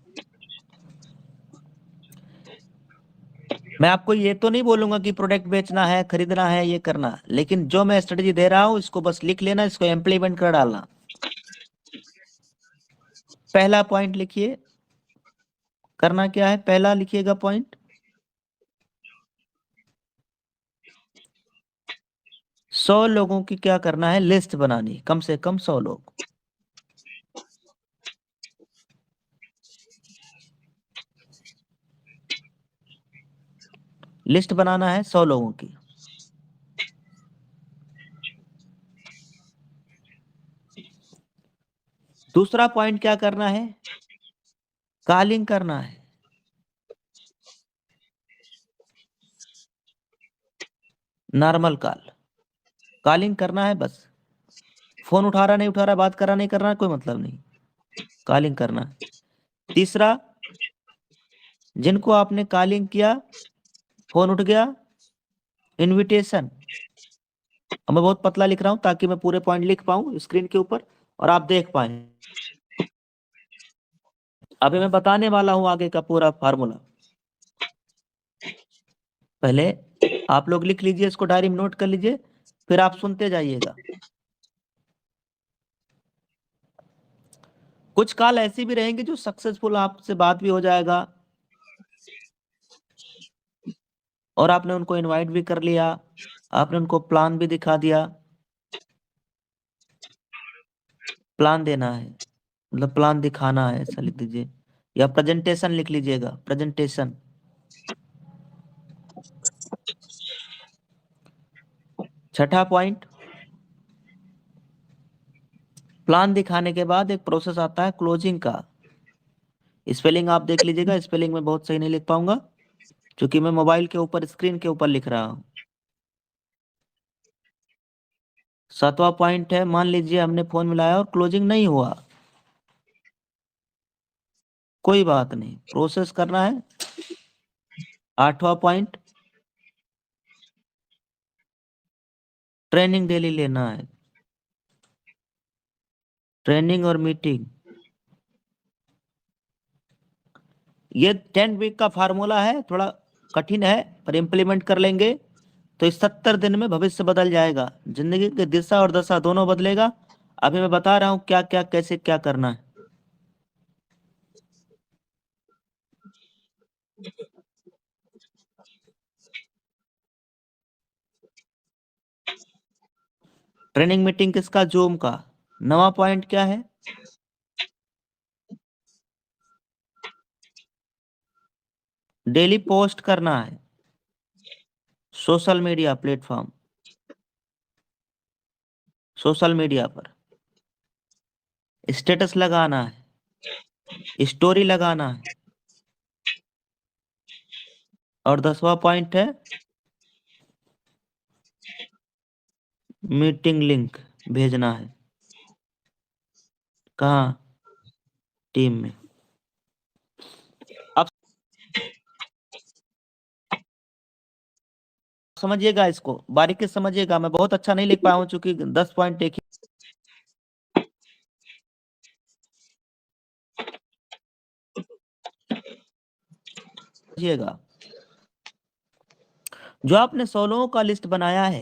मैं आपको ये तो नहीं बोलूंगा कि प्रोडक्ट बेचना है, खरीदना है, ये करना, लेकिन जो मैं स्ट्रेटेजी दे रहा हूं इसको बस लिख लेना, इसको इम्प्लीमेंट कर डालना। पहला पॉइंट लिखिए, करना क्या है, पहला लिखिएगा पॉइंट, 100 लोगों की क्या करना है, लिस्ट बनानी, कम से कम 100 लोग। लिस्ट बनाना है 100 लोगों की। दूसरा पॉइंट क्या करना है, कॉलिंग करना है। नॉर्मल कॉलिंग करना है बस। फोन उठा रहा नहीं उठा रहा, बात कर रहा नहीं कर रहा, कोई मतलब नहीं, कॉलिंग करना है। तीसरा, जिनको आपने कॉलिंग किया, फोन उठ गया, इनविटेशन। अब मैं बहुत पतला लिख रहा हूं ताकि मैं पूरे पॉइंट लिख पाऊं स्क्रीन के ऊपर और आप देख पाए। अभी मैं बताने वाला हूं आगे का पूरा फार्मूला। पहले आप लोग लिख लीजिए, इसको डायरी में नोट कर लीजिए, फिर आप सुनते जाइएगा। कुछ कॉल ऐसी भी रहेंगी जो सक्सेसफुल, आपसे बात भी हो जाएगा और आपने उनको इनवाइट भी कर लिया, आपने उनको प्लान भी दिखा दिया। प्लान देना है मतलब प्लान दिखाना है, ऐसा लिख दीजिए, या प्रेजेंटेशन लिख लीजिएगा, प्रेजेंटेशन। छठा पॉइंट, प्लान दिखाने के बाद एक प्रोसेस आता है क्लोजिंग का। स्पेलिंग आप देख लीजिएगा, स्पेलिंग में बहुत सही नहीं लिख पाऊंगा क्योंकि मैं मोबाइल के ऊपर स्क्रीन के ऊपर लिख रहा हूं। सातवां पॉइंट है, मान लीजिए हमने फोन मिलाया और क्लोजिंग नहीं हुआ, कोई बात नहीं, प्रोसेस करना है। आठवां पॉइंट, ट्रेनिंग डेली लेना है, ट्रेनिंग और मीटिंग। ये 10 वीक का फार्मूला है, थोड़ा कठिन है पर इम्प्लीमेंट कर लेंगे तो इस 70 दिन में भविष्य बदल जाएगा, जिंदगी की दिशा और दशा दोनों बदलेगा। अभी मैं बता रहा हूं क्या क्या कैसे क्या करना है। ट्रेनिंग मीटिंग किसका, जूम का। नवा पॉइंट क्या है, डेली पोस्ट करना है social media platform, social media पर स्टेटस लगाना है, स्टोरी लगाना है। और 10वां पॉइंट है मीटिंग लिंक भेजना है, कहाँ, टीम में। अब समझिएगा, इसको बारीकी से समझिएगा, मैं बहुत अच्छा नहीं लिख पाया हूं चूंकि 10 पॉइंट एक ही। समझिएगा, जो आपने 100 लोगों का लिस्ट बनाया है,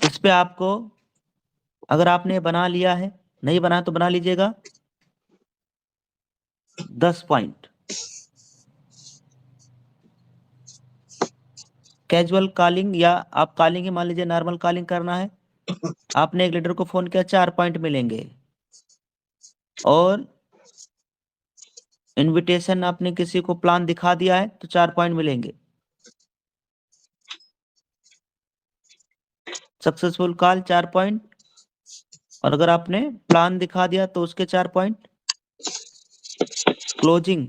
इस पे आपको, अगर आपने बना लिया है, नहीं बना तो बना लीजिएगा, 10 पॉइंट। कैजुअल कॉलिंग, या आप कॉलिंग ही मान लीजिए, नॉर्मल कॉलिंग करना है। आपने एक लीडर को फोन किया, 4 पॉइंट मिलेंगे। और इनविटेशन, आपने किसी को प्लान दिखा दिया है तो 4 पॉइंट मिलेंगे। सक्सेसफुल कॉल 4 पॉइंट, और अगर आपने प्लान दिखा दिया तो उसके 4 पॉइंट। क्लोजिंग,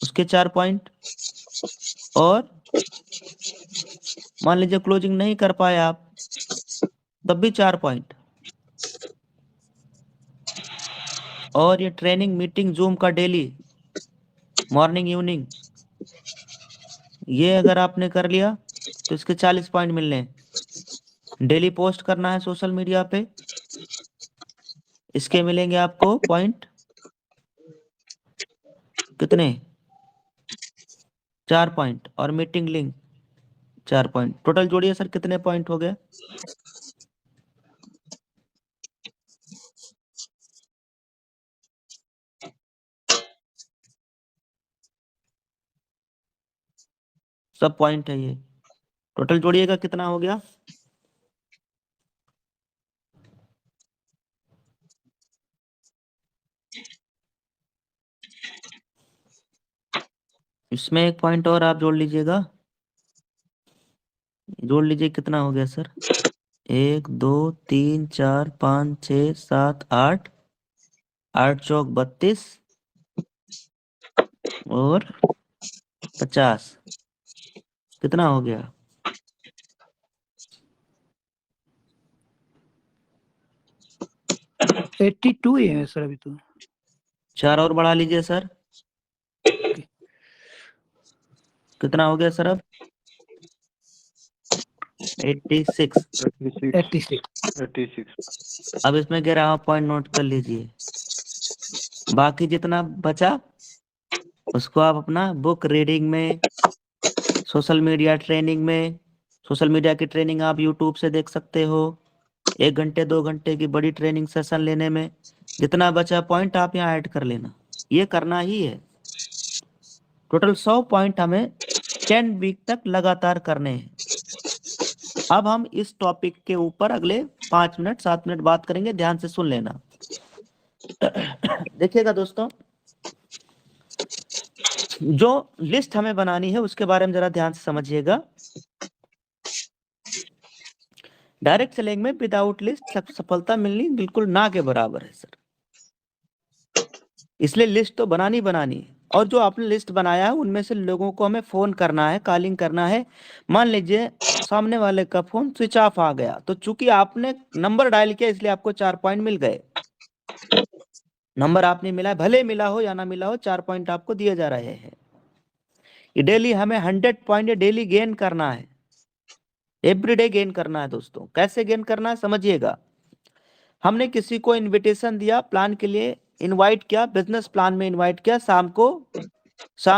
उसके 4 पॉइंट। और मान लीजिए क्लोजिंग नहीं कर पाए आप, तब भी 4 पॉइंट। और ये ट्रेनिंग मीटिंग जूम का डेली, मॉर्निंग इवनिंग, ये अगर आपने कर लिया तो इसके 40 पॉइंट मिलने हैं। डेली पोस्ट करना है सोशल मीडिया पे, इसके मिलेंगे आपको पॉइंट। कितने? 4 पॉइंट। और मीटिंग लिंक 4 पॉइंट। टोटल जोड़िए सर, कितने पॉइंट हो गए? सब पॉइंट है ये। टोटल जोड़िएगा कितना हो गया? इसमें एक पॉइंट और आप जोड़ लीजिएगा। जोड़ लीजिए, कितना हो गया सर? 1 2 3 4 5 6 7 8, 8 चौक 32 और 50। कितना हो गया? 82 ही है सर अभी तो। 4 और बढ़ा लीजिए सर। कितना हो गया सर अब? 86। 86 86 अब इसमें 11 पॉइंट नोट कर लीजिए। बाकी जितना बचा उसको आप अपना बुक रीडिंग में, सोशल मीडिया ट्रेनिंग में, सोशल मीडिया की ट्रेनिंग आप यूट्यूब से देख सकते हो। 1 घंटे 2 घंटे की बड़ी ट्रेनिंग सेशन लेने में जितना बचा पॉइंट आप यहाँ ऐड कर लेना। ये करना ही है। टोटल 100 पॉइंट हमें 10 वीक तक लगातार करने हैं। अब हम इस टॉपिक के ऊपर अगले 5 मिनट 7 मिनट बात करेंगे, ध्यान से सुन लेना। देखिएगा दोस्तों, जो लिस्ट हमें बनानी है उसके बारे में जरा ध्यान से समझिएगा। डायरेक्ट सेलिंग में विदाउट लिस्ट सफलता मिलनी बिल्कुल ना के बराबर है सर। इसलिए लिस्ट तो बनानी है। और जो आपने लिस्ट बनाया है उनमें से लोगों को हमें फोन करना है, कॉलिंग करना है। मान लीजिए सामने वाले का फोन स्विच ऑफ आ गया, तो चूंकि आपने नंबर डायल किया इसलिए आपको 4 पॉइंट मिल गए। नंबर आपने मिला, भले मिला हो या ना मिला हो, 4 पॉइंट आपको दिए जा रहे हैं। ये डेली हमें 100 पॉइंट डेली गेन करना है, एवरीडे गेन करना है दोस्तों। कैसे गेन करना है समझिएगा। हमने किसी को इनविटेशन दिया, प्लान के लिए इनवाइट किया, बिजनेस प्लान में इनवाइट किया। शाम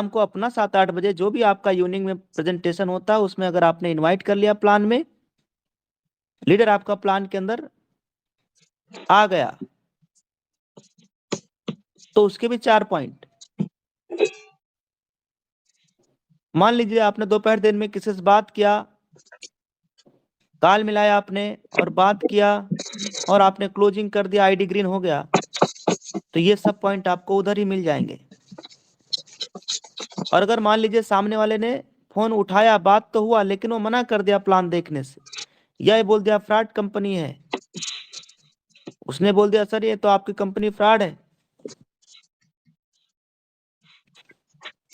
को अपना 7-8 बजे जो भी आपका इवनिंग में प्रेजेंटेशन होता है उसमें अगर आपने इनवाइट कर लिया प्लान में, लीडर आपका प्लान के अंदर आ गया तो उसके भी 4 पॉइंट। मान लीजिए आपने दोपहर दिन में किसी से बात किया, कॉल मिलाया आपने और बात किया और आपने क्लोजिंग कर दिया, आईडी ग्रीन हो गया, तो ये सब पॉइंट आपको उधर ही मिल जाएंगे। और अगर मान लीजिए सामने वाले ने फोन उठाया, बात तो हुआ, लेकिन वो मना कर दिया प्लान देखने से, या ये बोल दिया फ्रॉड कंपनी है, उसने बोल दिया सर ये तो आपकी कंपनी फ्रॉड है।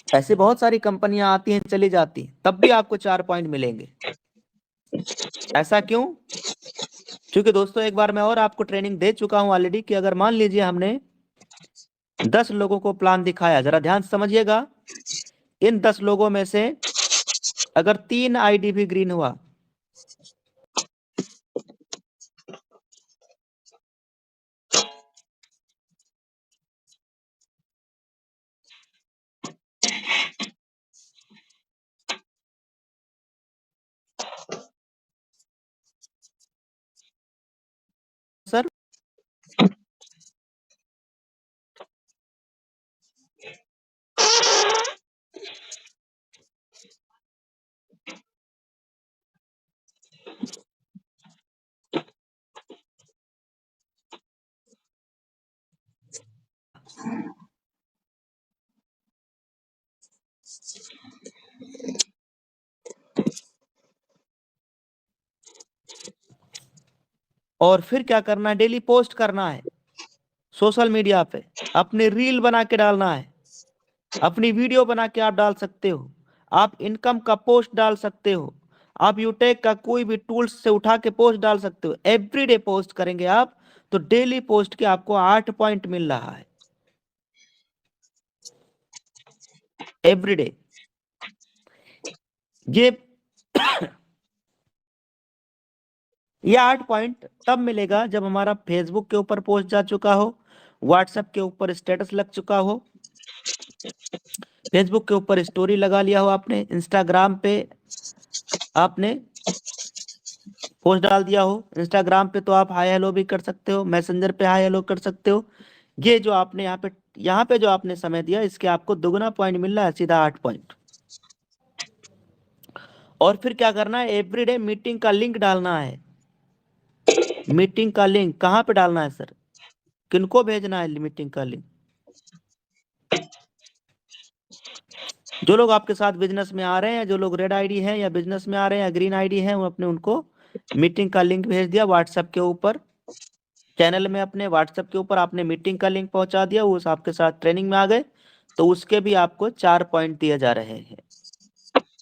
ऐसी बहुत सारी कंपनियां आती हैं चली जाती हैं, तब भी आपको 4 पॉइंट मिलेंगे। ऐसा क्यों? क्योंकि दोस्तों एक बार मैं और आपको ट्रेनिंग दे चुका हूं ऑलरेडी कि अगर मान लीजिए हमने 10 लोगों को प्लान दिखाया, जरा ध्यान से समझिएगा, इन 10 लोगों में से अगर 3 आईडी भी ग्रीन हुआ, सर और फिर क्या करना है? डेली पोस्ट करना है सोशल मीडिया पे, अपनी रील बना के डालना है, अपनी वीडियो बना के आप डाल सकते हो, आप इनकम का पोस्ट डाल सकते हो, आप यूटेक का कोई भी टूल्स से उठा के पोस्ट डाल सकते हो। एवरीडे पोस्ट करेंगे आप तो डेली पोस्ट के आपको 8 पॉइंट मिल रहा है एवरीडे। ये 8 पॉइंट तब मिलेगा जब हमारा फेसबुक के ऊपर पोस्ट जा चुका हो, व्हाट्सएप के ऊपर स्टेटस लग चुका हो, फेसबुक के ऊपर स्टोरी लगा लिया हो आपने, इंस्टाग्राम पे आपने पोस्ट डाल दिया हो। इंस्टाग्राम पे तो आप हाय हेलो भी कर सकते हो, मैसेंजर पे हाय हेलो कर सकते हो। ये जो आपने यहाँ पे जो आपने समय दिया, इसके आपको दुगना पॉइंट मिल रहा है, सीधा 8 पॉइंट। और फिर क्या करना है, एवरीडे मीटिंग का लिंक डालना है। मीटिंग का लिंक कहाँ पे डालना है सर, किनको भेजना है मीटिंग का लिंक? जो लोग आपके साथ बिजनेस में आ रहे हैं, जो लोग रेड आईडी हैं या बिजनेस में आ रहे हैं या ग्रीन आईडी हैं, वो अपने उनको मीटिंग का लिंक भेज दिया व्हाट्सएप के ऊपर। चैनल में अपने व्हाट्सएप के ऊपर आपने मीटिंग का लिंक पहुंचा दिया, वो आपके साथ ट्रेनिंग में आ गए, तो उसके भी आपको 4 पॉइंट दिए जा रहे हैं।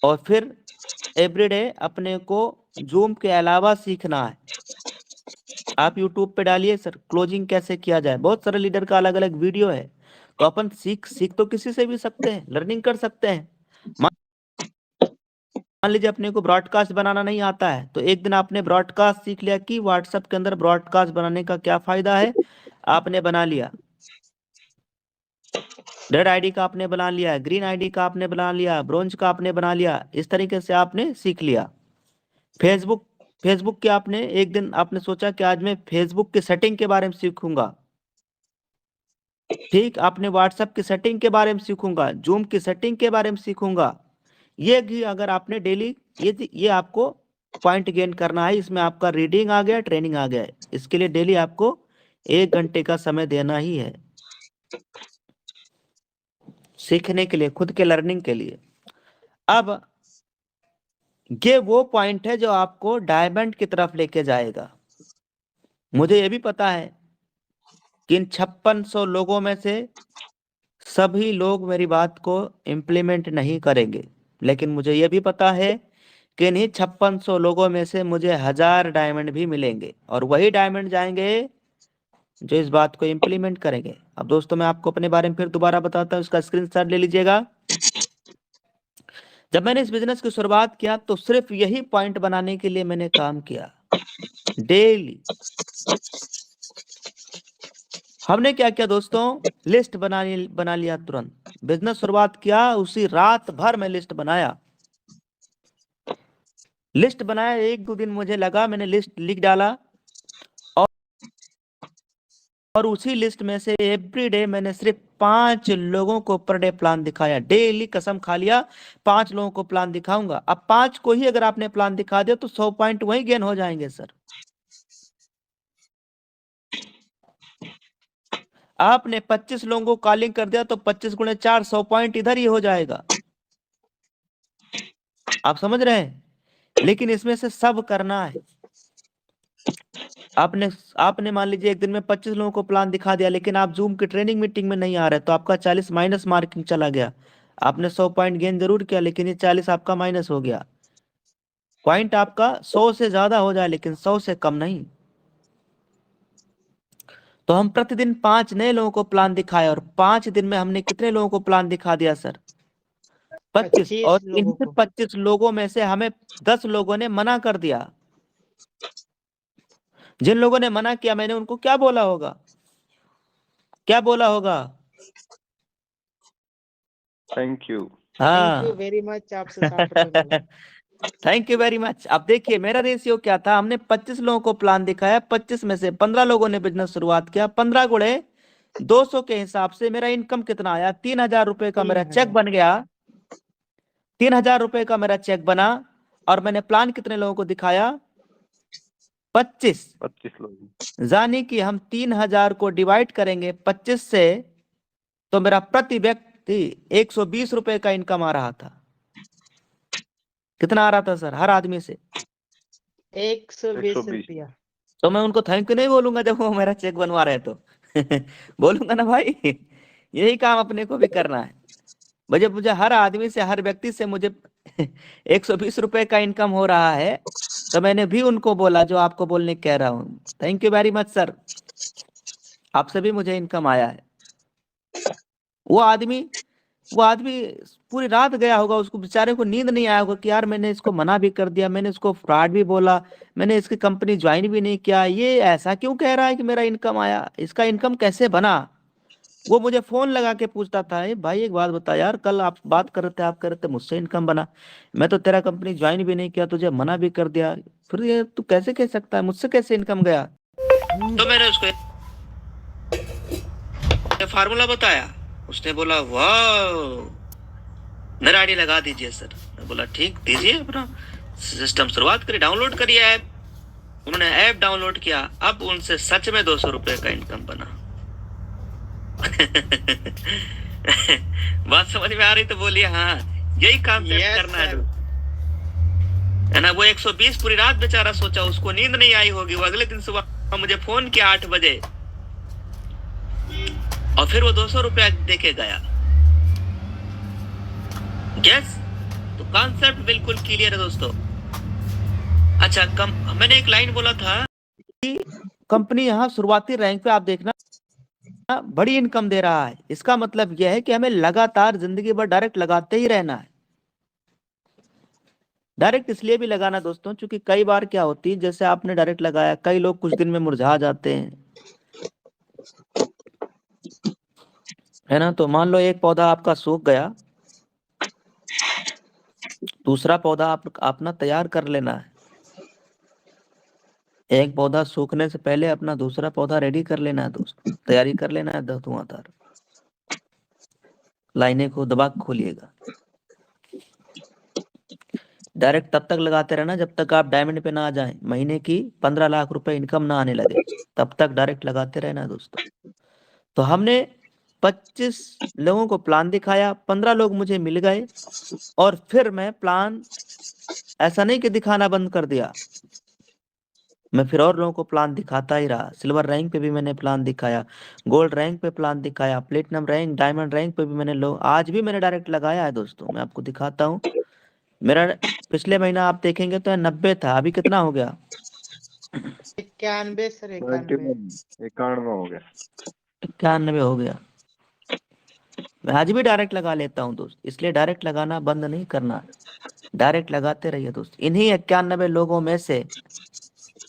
और फिर एवरीडे अपने को जूम के अलावा सीखना है। आप यूट्यूब पे डालिए सर क्लोजिंग कैसे किया जाए, बहुत सारे लीडर का अलग अलग वीडियो है, तो अपन सीख तो किसी से भी सकते हैं, लर्निंग कर सकते हैं। मान लीजिए अपने को ब्रॉडकास्ट बनाना नहीं आता है, तो एक दिन आपने ब्रॉडकास्ट सीख लिया कि व्हाट्सएप के अंदर ब्रॉडकास्ट बनाने का क्या फायदा है, आपने बना लिया। रेड आईडी का आपने बना लिया, ग्रीन आईडी का आपने बना लिया, ब्रोंज का आपने बना लिया, इस तरीके से आपने सीख लिया। फेसबुक के आपने एक दिन आपने सोचा कि आज मैं फेसबुक की सेटिंग के बारे में सीखूंगा, ठीक, आपने व्हाट्सएप की सेटिंग के बारे में सीखूंगा, जूम की सेटिंग के बारे में सीखूंगा। ये भी अगर आपने डेली ये आपको पॉइंट गेन करना है, इसमें आपका रीडिंग आ गया, ट्रेनिंग आ गया है, इसके लिए डेली आपको 1 घंटे का समय देना ही है सीखने के लिए, खुद के लर्निंग के लिए। अब ये वो पॉइंट है जो आपको डायमंड की तरफ लेके जाएगा। मुझे ये भी पता है कि इन 5600 लोगों में से सभी लोग मेरी बात को इम्प्लीमेंट नहीं करेंगे, लेकिन मुझे ये भी पता है कि इन्हीं 5600 लोगों में से मुझे 1000 डायमंड भी मिलेंगे, और वही डायमंड जाएंगे जो इस बात को इम्प्लीमेंट करेंगे। अब दोस्तों मैं आपको अपने बारे में फिर दोबारा बताता हूँ, इसका स्क्रीनशॉट ले लीजिएगा। जब मैंने इस बिजनेस की शुरुआत किया तो सिर्फ यही पॉइंट बनाने के लिए मैंने काम किया डेली। हमने क्या किया दोस्तों, लिस्ट बना लिया तुरंत। बिजनेस शुरुआत किया, उसी रात भर में लिस्ट बनाया। लिस्ट बनाया, 1-2 दिन मुझे लगा, मैंने लिस्ट लिख डाला, और उसी लिस्ट में से एवरीडे मैंने सिर्फ 5 लोगों को पर डे प्लान दिखाया। डेली कसम खा लिया 5 लोगों को प्लान दिखाऊंगा। अब 5 को ही अगर आपने प्लान दिखा दिया तो 100 पॉइंट वही गेन हो जाएंगे सर। आपने 25 लोगों को कॉलिंग कर दिया तो 25 × 4 100 पॉइंट इधर ही हो जाएगा। आप समझ रहे हैं? लेकिन इसमें से सब करना है। आपने मान लीजिए एक दिन में 25 लोगों को प्लान दिखा दिया, लेकिन आप जूम की ट्रेनिंग मीटिंग में नहीं आ रहे, तो आपका 40 माइनस मार्किंग चला गया। आपने 100 पॉइंट गेन जरूर किया, लेकिन ये 40 आपका माइनस हो गया। पॉइंट आपका 100 से ज्यादा हो जाए, लेकिन 100 से कम नहीं। तो हम प्रतिदिन 5 नए लोगों को प्लान दिखाए, और 5 दिन में हमने कितने लोगों को प्लान दिखा दिया सर? 25। और इन 25 लोगों में से हमें 10 लोगों ने मना कर दिया। जिन लोगों ने मना किया, मैंने उनको क्या बोला होगा, क्या बोला होगा? Thank you. Thank you very much, आपसे 60 रुपए मिला। Thank you very much. अब देखिए मेरा रेशियो क्या था, हमने 25 लोगों को प्लान दिखाया, 25 में से 15 लोगों ने बिजनेस शुरुआत किया। 15 × 200 के हिसाब से मेरा इनकम कितना आया? 3000 रुपए का मेरा चेक बन गया। 3000 रुपए का मेरा चेक बना, और मैंने प्लान कितने लोगों को दिखाया? 25 लोग। यानी कि हम 3000 को डिवाइड करेंगे 25 से, तो मेरा प्रति व्यक्ति 120 रुपए का इनकम आ रहा था। कितना आ रहा था सर हर आदमी से? 120 रुपया। तो मैं उनको थैंक यू नहीं बोलूंगा जब वो मेरा चेक बनवा रहे तो बोलूंगा ना भाई, यही काम अपने को भी करना है। मुझे हर आदमी से, हर व्यक्ति से मुझे 120 रुपए का इनकम हो रहा है, तो मैंने भी उनको बोला जो आपको बोलने कह रहा हूं। Thank you very much sir, आपसे भी मुझे इनकम आया है। वो आदमी पूरी रात गया होगा, उसको बेचारे को नींद नहीं आया होगा कि यार मैंने इसको मना भी कर दिया, मैंने इसको फ्रॉड भी बोला, मैंने इसकी कंपनी ज्वाइन भी नहीं किया, ये ऐसा क्यों कह रहा है कि मेरा इनकम आया, इसका इनकम कैसे बना? वो मुझे फोन लगा के पूछता था, भाई एक बात बता यार, कल आप बात कर रहे थे, आप कर रहे थे मुझसे इनकम बना, मैं तो तेरा कंपनी ज्वाइन भी नहीं किया, तुझे मना भी कर दिया, फिर ये तू कैसे कह सकता है मुझसे कैसे इनकम गया? तो मैंने उसको फार्मूला बताया, उसने बोला वाह मेरा आईडी लगा दीजिए सर। मैं बोला ठीक, दीजिए अपना सिस्टम शुरुआत करिए, डाउनलोड करिए ऐप। उन्होंने ऐप डाउनलोड किया, अब उनसे सच में 200 रुपए का इनकम बना। बात समझ में आ रही तो बोलिए हाँ, यही कॉन्सेप्ट करना है ना। वो 120 पूरी रात बेचारा सोचा, उसको नींद नहीं आई होगी, वो अगले दिन सुबह मुझे फोन किया 8 बजे और फिर वो 200 रुपया देके गया। यस, तो कॉन्सेप्ट बिल्कुल क्लियर है दोस्तों। अच्छा, मैंने एक लाइन बोला था कि कंपनी यहाँ शुरुआती रैंक पे आप देखना बड़ी इनकम दे रहा है, इसका मतलब यह है कि हमें लगातार जिंदगी भर डायरेक्ट लगाते ही रहना है। डायरेक्ट इसलिए भी लगाना दोस्तों, क्योंकि कई बार क्या होती है, जैसे आपने डायरेक्ट लगाया, कई लोग कुछ दिन में मुरझा जाते हैं, है ना। तो मान लो एक पौधा आपका सूख गया, दूसरा पौधा आप अपना तैयार कर लेना है। एक पौधा सूखने से पहले अपना दूसरा पौधा रेडी कर लेना है दोस्तों, तैयारी कर लेना है धुआंधार। लाइनें को दबा खोलिएगा। डायरेक्ट तब तक लगाते रहना जब तक आप डायमंड पे ना आ जाएं, महीने की 15 लाख रुपए इनकम ना आने लगे, तब तक डायरेक्ट लगाते रहना दोस्तों। तो हमने 25 लोगों को प्लान दिखाया, 15 लोग मुझे मिल गए, और फिर मैं प्लान ऐसा नहीं कि दिखाना बंद कर दिया, मैं फिर और लोगों को प्लान दिखाता ही रहा। सिल्वर रैंक पे भी मैंने प्लान दिखाया, गोल्ड रैंक पे प्लान दिखाया, प्लेटिनम रैंक, डायमंड रैंक पे भी मैंने आज भी मैंने डायरेक्ट लगाया है दोस्तों। मैं आपको दिखाता हूँ, मेरा पिछले महीना आप देखेंगे तो 90 था, अभी कितना हो गया? 91 सर, 91 91 हो गया। 91 हो गया। मैं आज भी डायरेक्ट लगा लेता हूँ दोस्त, इसलिए डायरेक्ट लगाना बंद नहीं करना, डायरेक्ट लगाते रहिए दोस्त। इन्हीं 91 लोगों में से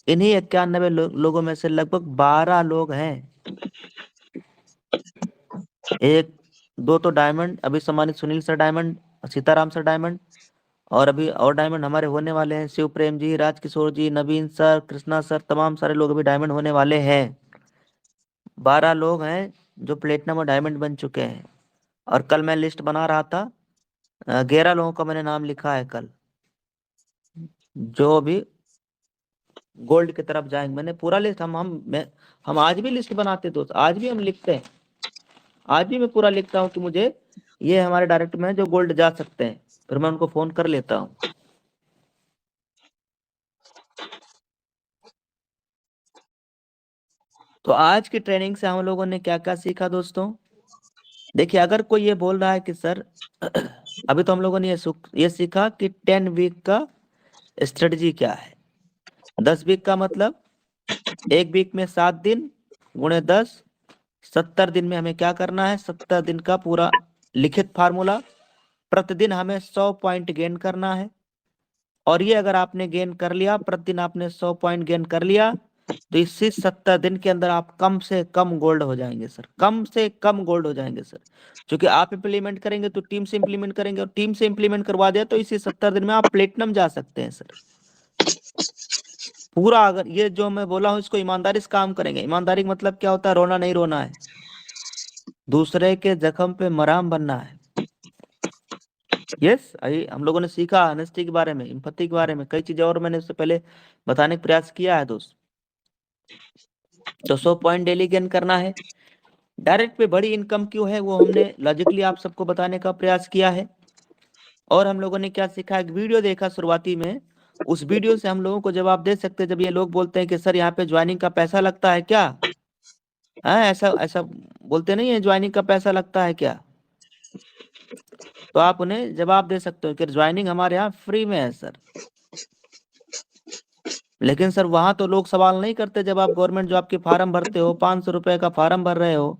लोगों में से लगभग 12 लोग हैं, एक दो तो डायमंड, अभी सम्मानित Sunil sir diamond, Sitaram sir diamond, और अभी और डायमंड हमारे होने वाले हैं, शिव प्रेम जी, राजकिशोर जी, नवीन सर, कृष्णा सर, तमाम सारे लोग अभी डायमंड होने वाले हैं। 12 लोग हैं जो प्लेटिनम और डायमंड बन चुके हैं। और कल मैं लिस्ट बना रहा था, 11 लोगों का मैंने नाम लिखा है कल, जो अभी गोल्ड की तरफ जाएंगे। मैंने पूरा लिस्ट, हम आज भी लिस्ट बनाते दोस्त, आज भी हम लिखते हैं, आज भी मैं पूरा लिखता हूँ कि मुझे ये हमारे डायरेक्ट में जो गोल्ड जा सकते हैं, फिर मैं उनको फोन कर लेता हूँ। तो आज की ट्रेनिंग से हम लोगों ने क्या क्या सीखा दोस्तों? देखिए, अगर कोई ये बोल रहा है कि सर अभी तो हम लोगों ने ये सीखा कि 10 वीक का स्ट्रेटजी क्या है। 10 वीक का मतलब 1 वीक में 7 दिन गुणे 10, 70 दिन में हमें क्या करना है, 70 दिन का पूरा लिखित फार्मूला। प्रतिदिन हमें 100 पॉइंट गेन करना है, और ये अगर आपने गेन कर लिया, प्रतिदिन आपने 100 पॉइंट गेन कर लिया, तो इसी 70 दिन के अंदर आप कम से कम गोल्ड हो जाएंगे सर, कम से कम गोल्ड हो जाएंगे सर। क्योंकि आप इंप्लीमेंट करेंगे तो टीम से इंप्लीमेंट करेंगे, और टीम से इंप्लीमेंट करवा दिया तो इसी 70 दिन में आप प्लेटिनम जा सकते हैं सर। पूरा, अगर ये जो मैं बोला हूँ इसको ईमानदारी से काम करेंगे। ईमानदारी का मतलब क्या होता है? रोना नहीं रोना है, दूसरे के जख्म पे मराम बनना है। यस, हम लोगों ने सीखा ऑनेस्टी के बारे में, एम्पैथी के बारे में, कई चीजें और मैंने उससे पहले बताने का प्रयास किया है दोस्त। तो 100 पॉइंट डेली गेन करना है। डायरेक्ट पे बड़ी इनकम क्यों है, वो हमने लॉजिकली आप सबको बताने का प्रयास किया है। और हम लोगों ने क्या सीखा, एक वीडियो देखा शुरुआती में, उस वीडियो से हम लोगों को जवाब दे सकते हैं जब ये लोग बोलते हैं कि सर यहाँ पे ज्वाइनिंग का पैसा लगता है क्या? ऐसा ऐसा बोलते नहीं है, ज्वाइनिंग का पैसा लगता है क्या? तो आप उन्हें जवाब दे सकते हो कि ज्वाइनिंग हमारे यहाँ फ्री में है सर। लेकिन सर वहां तो लोग सवाल नहीं करते, जब आप गवर्नमेंट जॉब के फार्म भरते हो, 500 रुपए का फार्म भर रहे हो,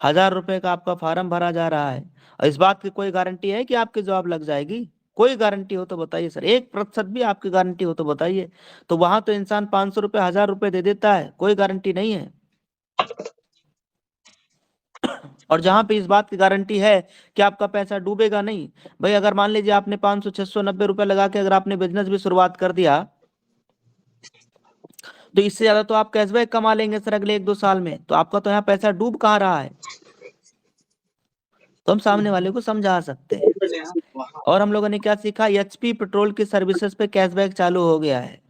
1000 रुपए का आपका फार्म भरा जा रहा है, और इस बात की कोई गारंटी है कि आपकी जॉब लग जाएगी? कोई गारंटी हो तो बताइए सर, 1% भी आपकी गारंटी हो तो बताइए। तो वहां तो इंसान 500 रुपए, 1000 रुपए दे देता है, कोई गारंटी नहीं है। और जहां पे इस बात की गारंटी है कि आपका पैसा डूबेगा नहीं। भाई अगर मान लीजिए आपने 500 690 रुपए लगा के अगर आपने बिजनेस भी शुरुआत कर दिया, तो इससे ज्यादा तो आप कैशबैक कमा लेंगे सर अगले 1-2 साल में। तो आपका तो यहाँ पैसा डूब कहाँ रहा है, तो हम सामने वाले को समझा सकते हैं। और हम लोगों ने क्या सीखा, एचपी पेट्रोल की सर्विसेज पे कैशबैक चालू हो गया है।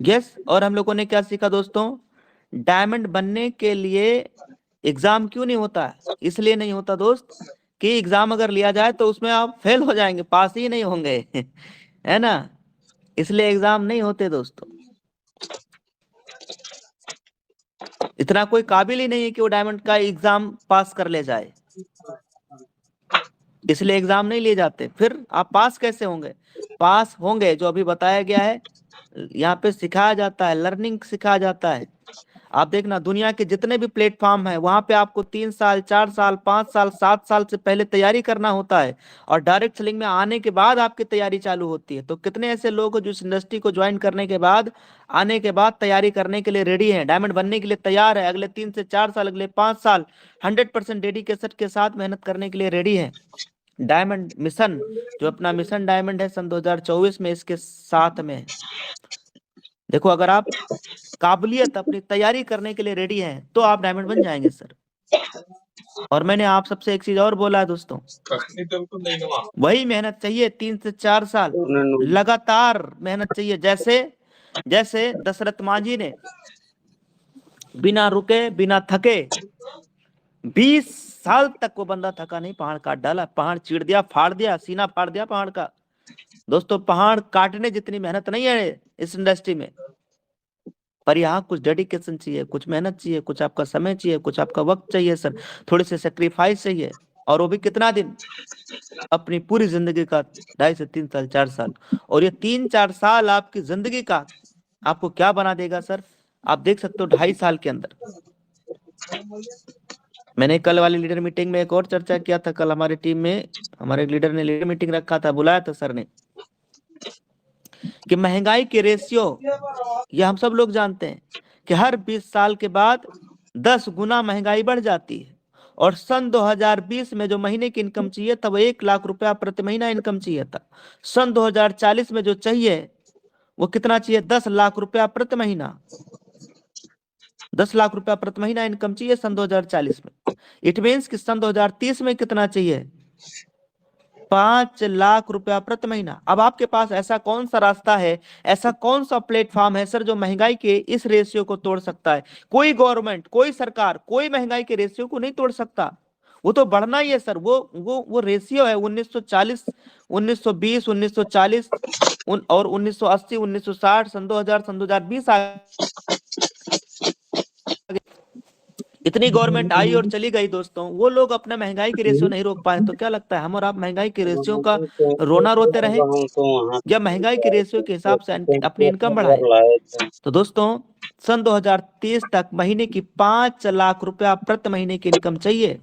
यस। और हम लोगों ने क्या सीखा दोस्तों, डायमंड बनने के लिए एग्जाम क्यों नहीं होता, इसलिए नहीं होता दोस्त कि एग्जाम अगर लिया जाए तो उसमें आप फेल हो जाएंगे, पास ही नहीं होंगे है ना, इसलिए एग्जाम नहीं होते दोस्तों। इतना कोई काबिल ही नहीं है कि वो डायमंड का एग्जाम पास कर ले जाए, इसलिए एग्जाम नहीं लिए जाते। फिर आप पास कैसे होंगे, पास होंगे जो अभी बताया गया है, यहाँ पे सिखाया जाता है, लर्निंग सिखाया जाता है। आप देखना दुनिया के जितने भी प्लेटफॉर्म है वहां पे आपको 3 साल 4 साल 5 साल 7 साल से पहले तैयारी करना होता है, और डायरेक्ट सेलिंग में आने के बाद आपकी तैयारी चालू होती है। तो कितने ऐसे लोग जो इस इंडस्ट्री को ज्वाइन करने के बाद आने के बाद तैयारी करने के लिए रेडी है, डायमंड बनने के लिए तैयार है, अगले 3 से 4 साल अगले 5 साल 100% डेडिकेशन के साथ मेहनत करने के लिए रेडी है। डायमंड मिशन जो अपना मिशन डायमंड है सन 2024 में इसके साथ में है। देखो अगर आप काबिलियत अपनी तैयारी करने के लिए रेडी हैं तो आप डायमंड बन जाएंगे सर। और मैंने आप सबसे एक चीज और बोला है दोस्तों, वही मेहनत चाहिए 3 से 4 साल लगातार मेहनत चाहिए। जैसे दशरथ मांझी ने बिना रुके बिना थके 20 साल तक वो बंदा थका नहीं, पहाड़ काट डाला, पहाड़ चीर दिया, फाड़ दिया, सीना फाड़ दिया पहाड़ का। दोस्तों पहाड़ काटने जितनी मेहनत नहीं है इस इंडस्ट्री में, पर यहाँ कुछ डेडिकेशन चाहिए, कुछ मेहनत चाहिए, कुछ आपका समय चाहिए, कुछ आपका वक्त चाहिए सर, थोड़ी सी सेक्रीफाइस चाहिए। और वो भी कितना दिन, अपनी पूरी जिंदगी का 2.5 से 3 साल 4 साल। और ये 3-4 साल आपकी जिंदगी का आपको क्या बना देगा सर, आप देख सकते हो 2.5 साल के अंदर। मैंने कल वाली लीडर मीटिंग में एक और चर्चा किया था, कल हमारी टीम में हमारे लीडर ने लीडर मीटिंग रखा था, बुलाया था सर ने, कि महंगाई के रेशियो ये हम सब लोग जानते हैं कि हर 20 साल के बाद 10 गुना महंगाई बढ़ जाती है। और सन 2020 में जो महीने की इनकम चाहिए था वो 1 लाख रुपया प्रति महीना इनकम चाहिए था। सन 2040 में जो चाहिए वो कितना चाहिए, 10 लाख रुपया प्रति महीना, 10 लाख रुपया प्रति महीना इनकम चाहिए सन 2040 में। इट मीन्स कि सन 2030 में कितना चाहिए, 5 लाख रुपया प्रति महीना। अब आपके पास ऐसा कौन सा रास्ता है, ऐसा कौन सा प्लेटफॉर्म है सर जो महंगाई के इस रेशियो को तोड़ सकता है। कोई गवर्नमेंट, कोई सरकार, कोई महंगाई के रेशियो को नहीं तोड़ सकता, वो तो बढ़ना ही है सर। वो रेशियो है 1940 1920 1940 और 1980 1960 सन 2000 सन 2020 इतनी गवर्नमेंट आई और चली गई दोस्तों, वो लोग अपना महंगाई की रेशियो नहीं रोक पाए। तो क्या लगता है हम और आप महंगाई की रेशियो का रोना रोते रहे या महंगाई के रेशियो के हिसाब से अपनी इनकम बढ़ाए? तो दोस्तों सन 2030 तक महीने की 5 लाख रुपया प्रति महीने की इनकम चाहिए।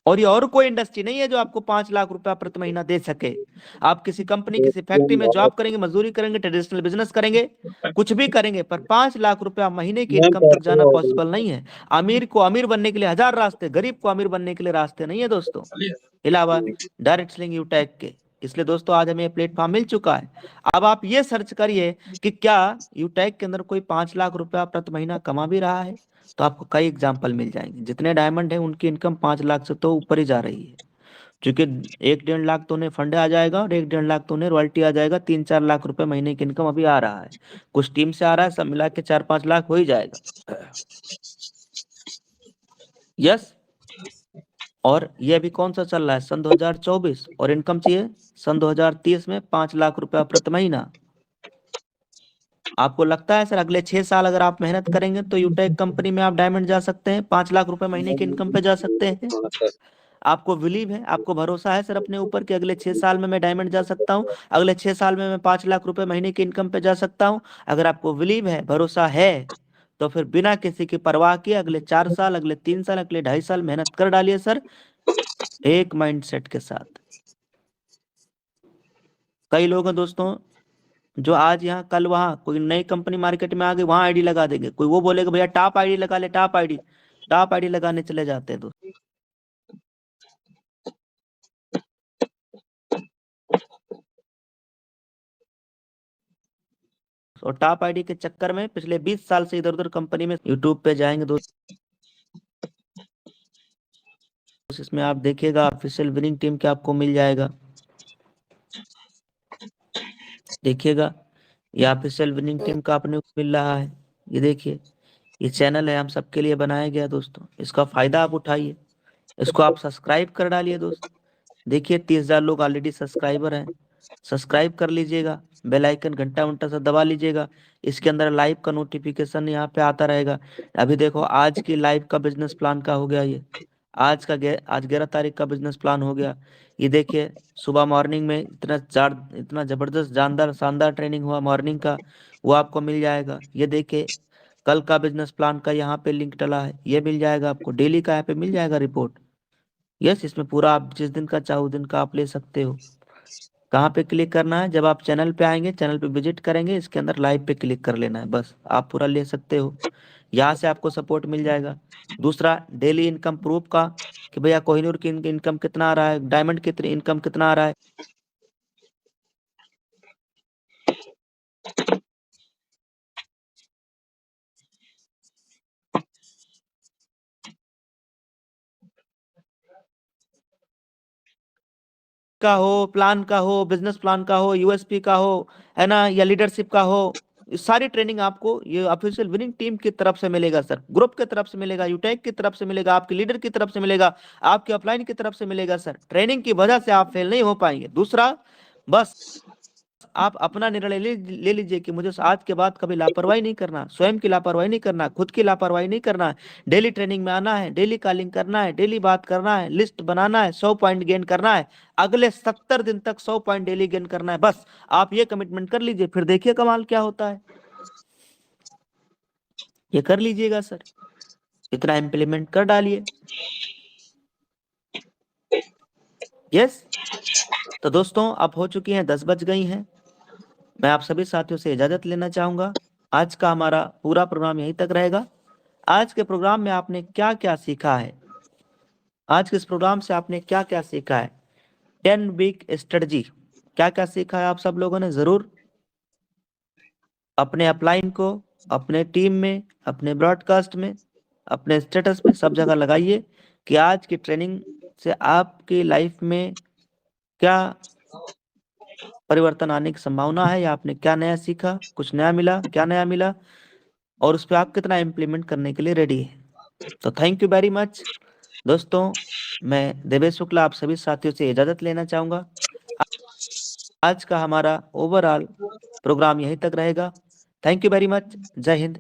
और ये और कोई इंडस्ट्री नहीं है जो आपको 5 लाख रुपया प्रति महीना दे सके। आप किसी कंपनी किसी फैक्ट्री में जॉब करेंगे, मजदूरी करेंगे, ट्रेडिशनल बिजनेस करेंगे, कुछ भी करेंगे, पर 5 लाख रुपया महीने की इनकम तक जाना पॉसिबल नहीं है। अमीर को अमीर बनने के लिए 1000 रास्ते, गरीब को अमीर बनने के लिए रास्ते नहीं है दोस्तों, इलावा डायरेक्ट सेलिंग यूटैग के। इसलिए दोस्तों आज हमें प्लेटफॉर्म मिल चुका है। अब आप ये सर्च करिए कि क्या यूटैग के अंदर कोई 5 लाख रुपया प्रति महीना कमा भी रहा है, तो आपको कई एग्जाम्पल मिल जाएंगे। जितने डायमंड है उनकी इनकम 5 लाख से तो ऊपर ही जा रही है, क्योंकि 1-1.5 लाख तो उन्हें फंड आ जाएगा और 1-1.5 लाख तो उन्हें रॉयल्टी आ जाएगा। 3-4 लाख रुपए महीने की इनकम अभी आ रहा है, कुछ टीम से आ रहा है, सब मिला के 4-5 लाख हो ही जाएगा। यस। और ये अभी कौन सा चल रहा है, सन 2024, और इनकम चाहिए सन 2030 में 5 लाख रुपया प्रति महीना। आपको लगता है सर अगले 6 साल अगर आप मेहनत करेंगे तो यूटेक कंपनी में आप डायमंड जा सकते हैं, 5 लाख रुपए महीने की इनकम पे जा सकते हैं? आपको बिलीव है, आपको भरोसा है सर अपने ऊपर कि अगले 6 साल में मैं डायमंड जा सकता हूँ, अगले 6 साल में मैं 5 लाख रुपए महीने की इनकम पे जा सकता हूँ? अगर आपको बिलीव है, भरोसा है, तो फिर बिना किसी की परवाह किए अगले 4 साल अगले 3 साल अगले 2.5 साल मेहनत कर डालिए सर, एक माइंडसेट के साथ। कई लोग हैं दोस्तों जो आज यहाँ कल वहाँ कोई नई कंपनी मार्केट में आ गई, वहां आईडी लगा देंगे। कोई वो बोलेगा भैया टॉप आईडी लगा ले, टॉप आईडी लगाने चले जाते हैं दोस्त। और टॉप आईडी के चक्कर में पिछले 20 साल से इधर उधर कंपनी में यूट्यूब पे जाएंगे दोस्त, इसमें आप देखिएगा ऑफिशियल विनिंग टीम के आपको मिल जाएगा। देखिएगा ये ऑफिशियल विनिंग टीम का अपने को मिल रहा है। ये देखिए ये चैनल है, हम सबके लिए बनाया गया दोस्तों, इसका फायदा आप उठाइए, इसको आप सब्सक्राइब कर डालिए दोस्त। देखिए 30,000 लोग ऑलरेडी सब्सक्राइबर हैं, सब्सक्राइब कर लीजिएगा, बेल आइकन घंटा उंटा सब दबा लीजिएगा। इसके अंदर लाइव का नोटिफिकेशन यहाँ पे आता रहेगा। अभी देखो आज की लाइव का बिजनेस प्लान का हो गया, ये आज 11 तारीख का बिजनेस प्लान हो गया। ये देखिए सुबह मॉर्निंग में इतना जबरदस्त जानदार शानदार ट्रेनिंग हुआ मॉर्निंग का, वो आपको मिल जाएगा। ये देखिए कल का बिजनेस प्लान का यहाँ पे लिंक डला है, ये मिल जाएगा आपको। डेली का यहाँ पे मिल जाएगा रिपोर्ट। यस, इसमें पूरा आप जिस दिन का चाहो दिन का आप ले सकते हो। कहाँ पे क्लिक करना है, जब आप चैनल पे आएंगे, चैनल पे विजिट करेंगे, इसके अंदर लाइव पे क्लिक कर लेना है, बस आप पूरा ले सकते हो। यहाँ से आपको सपोर्ट मिल जाएगा। दूसरा डेली इनकम प्रूफ का, कि भैया कोहिनूर की इनकम कितना आ रहा है, डायमंड की इनकम कितना आ रहा है। का हो, प्लान का हो, बिजनेस प्लान का हो, यूएसपी का हो, है ना, या लीडरशिप का हो, ये सारी ट्रेनिंग आपको ये ऑफिशियल विनिंग टीम की तरफ से मिलेगा सर, ग्रुप की तरफ से मिलेगा, यूटेक की तरफ से मिलेगा, आपके लीडर की तरफ से मिलेगा, आपके अपलाइन की तरफ से मिलेगा सर। ट्रेनिंग की वजह से आप फेल नहीं हो पाएंगे। दूसरा, बस आप अपना निर्णय ले लीजिए कि मुझे आज के बाद कभी लापरवाही नहीं करना, स्वयं की लापरवाही नहीं करना, खुद की लापरवाही नहीं करना। डेली ट्रेनिंग में आना है, डेली कॉलिंग करना है, डेली बात करना है, लिस्ट बनाना है, 100 पॉइंट गेन करना है, अगले 70 दिन तक 100 पॉइंट डेली गेन करना है। बस आप ये कमिटमेंट कर लीजिए, फिर देखिए कमाल क्या होता है। ये कर लीजिएगा सर, इतना इम्प्लीमेंट कर डालिए। यस, तो दोस्तों अब हो चुकी हैं 10 बज गई हैं। मैं आप सभी साथियों से इजाजत लेना चाहूंगा। आज का हमारा पूरा प्रोग्राम यहीं तक रहेगा। आज के प्रोग्राम में आपने क्या क्या सीखा है, आज के इस प्रोग्राम से आपने क्या क्या सीखा है, 10 वीक स्ट्रेटजी, क्या क्या सीखा है आप सब लोगों ने, जरूर अपने अपलाइन को, अपने टीम में, अपने ब्रॉडकास्ट में, अपने स्टेटस में, सब जगह लगाइए कि आज की ट्रेनिंग से आपकी लाइफ में क्या परिवर्तन आने की संभावना है, या आपने क्या नया सीखा, कुछ नया मिला, क्या नया मिला, और उस पर आप कितना इम्प्लीमेंट करने के लिए रेडी है। तो थैंक यू वेरी मच दोस्तों। मैं देवेश शुक्ला आप सभी साथियों से इजाजत लेना चाहूंगा। आज का हमारा ओवरऑल प्रोग्राम यहीं तक रहेगा। Thank you very much. जय हिंद।